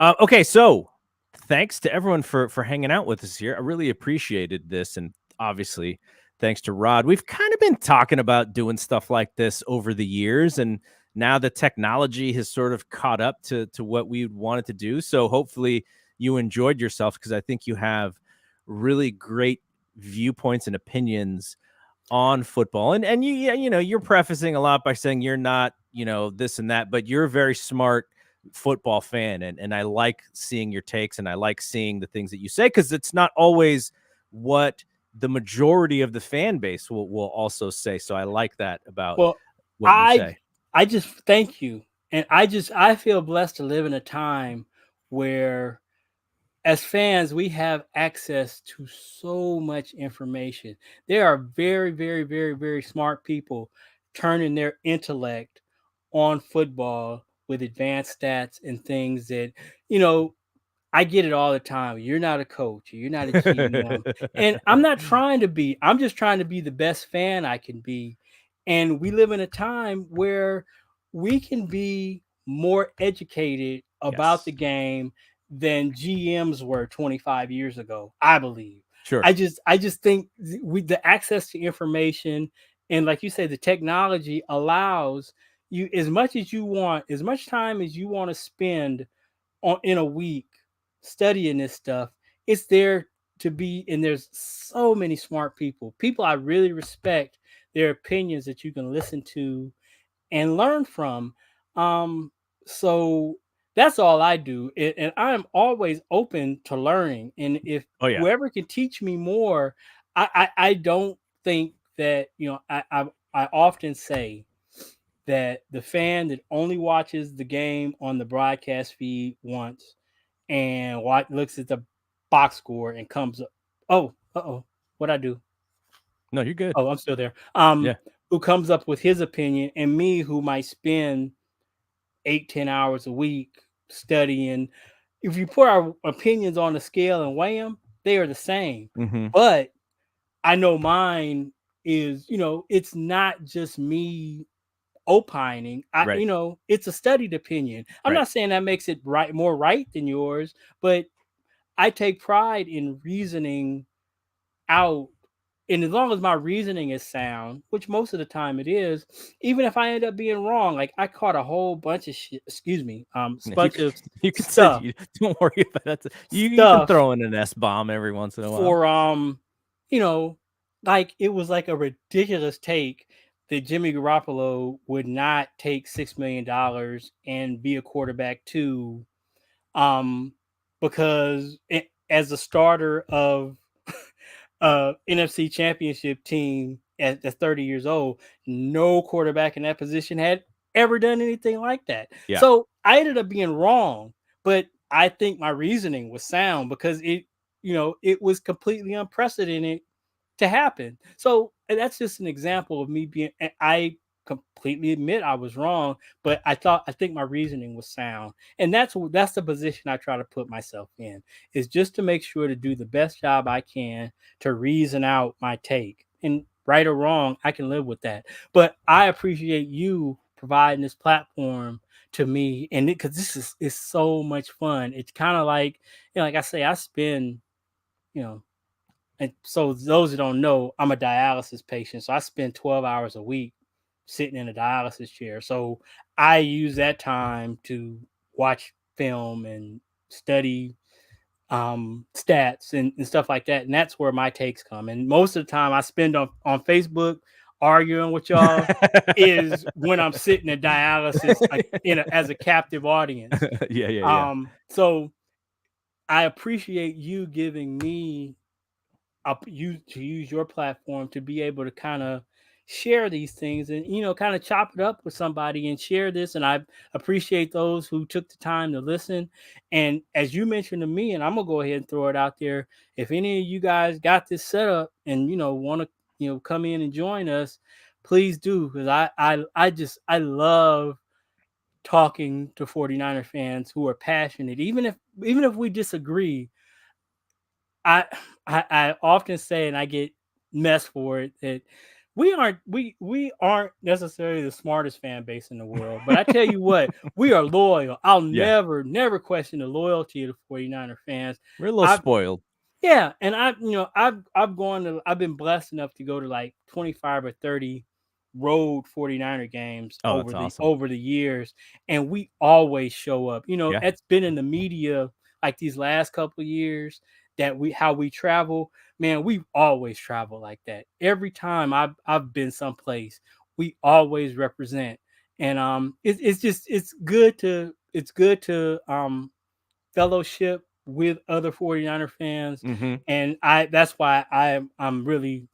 Okay, so thanks to everyone for hanging out with us here. I really appreciated this, and obviously thanks to Rod. We've kind of been talking about doing stuff like this over the years, and now the technology has sort of caught up to what we wanted to do. So hopefully you enjoyed yourself, because I think you have really great viewpoints and opinions on football. And you're prefacing a lot by saying you're not, this and that, but you're a very smart football fan, and I like seeing your takes, and I like seeing the things that you say, because it's not always what the majority of the fan base will also say. So I like that about Well, what you I say. I just thank you. And I feel blessed to live in a time where, as fans, we have access to so much information. There are very, very, very, very smart people turning their intellect on football with advanced stats and things that, you know, I get it all the time. You're not a coach, you're not a GM. And I'm not trying to be, I'm just trying to be the best fan I can be. And we live in a time where we can be more educated about Yes, the game than GMs were 25 years ago, I believe. sure. I just think the access to information, and like you say, the technology allows you, as much as you want, as much time as you want to spend in a week studying this stuff. It's there to be, and there's so many smart people I really respect, their opinions that you can listen to and learn from. So that's all I do, and I'm always open to learning. And if Oh yeah. whoever can teach me more, I don't think that, I often say that the fan that only watches the game on the broadcast feed once and looks at the box score and comes up, oh, what I do? No, you're good. Oh, I'm still there. Yeah. Who comes up with his opinion, and me, who might spend 8-10 hours a week studying. If you put our opinions on the scale and weigh them, they are the same. Mm-hmm. But I know mine is, it's not just me opining. Right. It's a studied opinion. I'm Right. not saying that makes it more right than yours, but I take pride in reasoning out. And as long as my reasoning is sound, which most of the time it is, even if I end up being wrong, like I caught a whole bunch of shit, excuse me, You bunch could, of you could say stuff, don't worry about that. You can stuff throw in an S bomb every once in a while. for, you know, like it was like a ridiculous take that Jimmy Garoppolo would not take $6 million and be a quarterback too, um, because as a starter of NFC Championship team at 30 years old, no quarterback in that position had ever done anything like that. Yeah. So I ended up being wrong, but I think my reasoning was sound because it was completely unprecedented to happen. So that's just an example of me being. I completely admit I was wrong, but I think my reasoning was sound, and that's the position I try to put myself in, is just to make sure to do the best job I can to reason out my take. And right or wrong, I can live with that. But I appreciate you providing this platform to me, and because this is so much fun. It's kind of like, like I say, I spend, you know, and so those that don't know, I'm a dialysis patient, so I spend 12 hours a week sitting in a dialysis chair. So I use that time to watch film and study stats and stuff like that. And that's where my takes come. And most of the time I spend on Facebook arguing with y'all is when I'm sitting in dialysis, like as a captive audience. Yeah. So I appreciate you giving me you to use your platform to be able to kind of share these things, and kind of chop it up with somebody and share this. And I appreciate those who took the time to listen. And as you mentioned to me, and I'm gonna go ahead and throw it out there, if any of you guys got this set up and want to come in and join us, please do, because I love talking to 49er fans who are passionate, even if we disagree. I, I often say, and I get messed for it, that we aren't necessarily the smartest fan base in the world, but I tell you what, we are loyal. I'll Yeah. never question the loyalty of the 49er fans. We're a little I spoiled. Yeah, and I've been blessed enough to go to like 25 or 30 road 49er games Oh, that's over the awesome. years, and we always show up. Yeah. It's been in the media like these last couple of years that how we travel. Man, we always travel like that. Every time I've been someplace, we always represent. And it's just it's good to fellowship with other 49er fans. Mm-hmm. And that's why I'm really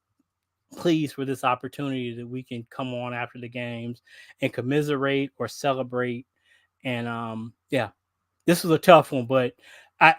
pleased for this opportunity that we can come on after the games and commiserate or celebrate. And yeah, this was a tough one, but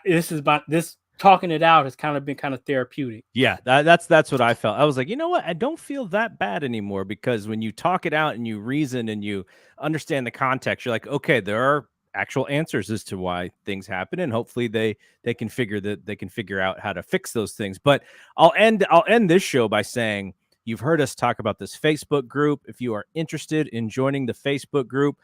this is about this talking it out has kind of been kind of therapeutic. Yeah, that's what I felt. I was like, you know what? I don't feel that bad anymore, because when you talk it out and you reason and you understand the context, you're like, okay, there are actual answers as to why things happen, and hopefully they can figure out how to fix those things. But I'll end this show by saying, you've heard us talk about this Facebook group. If you are interested in joining the Facebook group,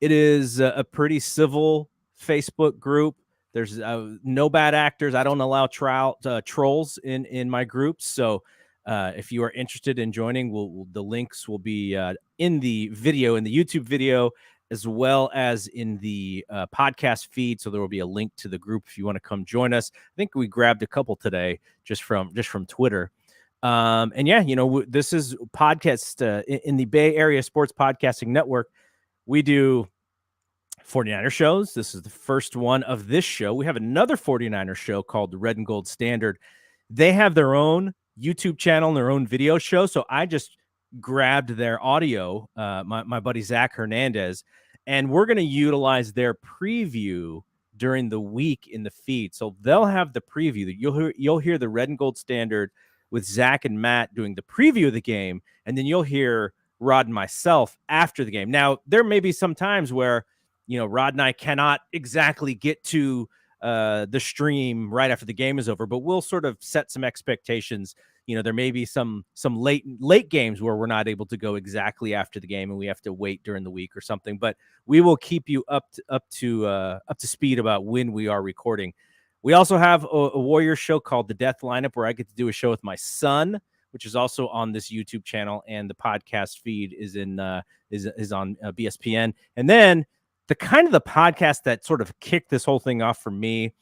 it is a pretty civil Facebook group. There's no bad actors. I don't allow trolls in my groups. So if you are interested in joining, the links will be in the video, in the YouTube video, as well as in the podcast feed. So there will be a link to the group if you want to come join us. I think we grabbed a couple today just from Twitter. And yeah, this is podcast in the Bay Area Sports Podcasting Network. We do 49er shows. This is the first one of this show. We have another 49er show called the Red and Gold Standard. They have their own YouTube channel and their own video show. So I just grabbed their audio, my buddy Zach Hernandez, and we're going to utilize their preview during the week in the feed. So they'll have the preview. You'll hear the Red and Gold Standard with Zach and Matt doing the preview of the game, and then you'll hear Rod and myself after the game. Now, there may be some times where Rod and I cannot exactly get to the stream right after the game is over, but we'll sort of set some expectations. There may be some late games where we're not able to go exactly after the game and we have to wait during the week or something, but we will keep you up to speed about when we are recording. We also have a Warriors show called The Death Lineup, where I get to do a show with my son, which is also on this YouTube channel, and the podcast feed is on BSPN. And then the podcast that sort of kicked this whole thing off for me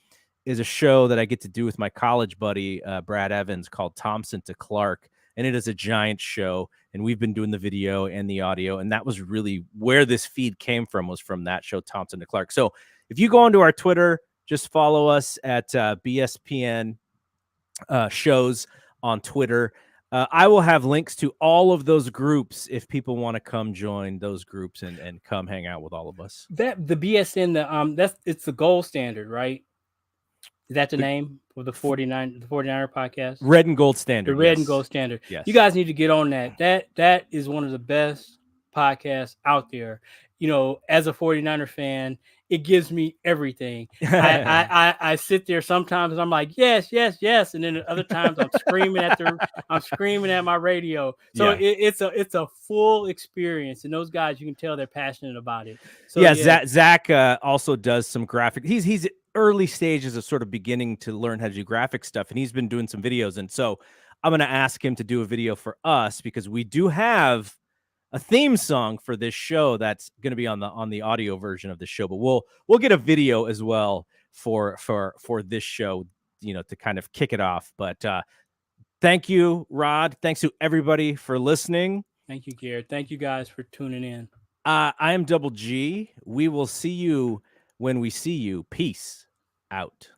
is a show that I get to do with my college buddy, Brad Evans, called Thompson to Clark. And it is a giant show. And we've been doing the video and the audio. And that was really where this feed came from, was from that show, Thompson to Clark. So if you go onto our Twitter, just follow us at BSPN shows on Twitter. I will have links to all of those groups if people want to come join those groups and come hang out with all of us. That the BSN, it's the gold standard, right? Is that the name of the 49er podcast? Red and Gold Standard. The Red and Gold Standard. Yes. You guys need to get on that. That is one of the best podcasts out there. As a 49er fan, it gives me everything. I sit there sometimes and I'm like, yes, yes, yes, and then at other times I'm screaming at my radio. So Yeah. it's a full experience, and those guys, you can tell they're passionate about it. So Yeah, yeah, Zach also does some graphic. He's early stages of sort of beginning to learn how to do graphic stuff, and he's been doing some videos. And so I'm going to ask him to do a video for us because we do have a theme song for this show that's going to be on the audio version of the show. But we'll get a video as well for this show, to kind of kick it off. But thank you, Rod. Thanks to everybody for listening. Thank you, Garrett. Thank you guys for tuning in. I am Double G. We will see you when we see you. Peace out.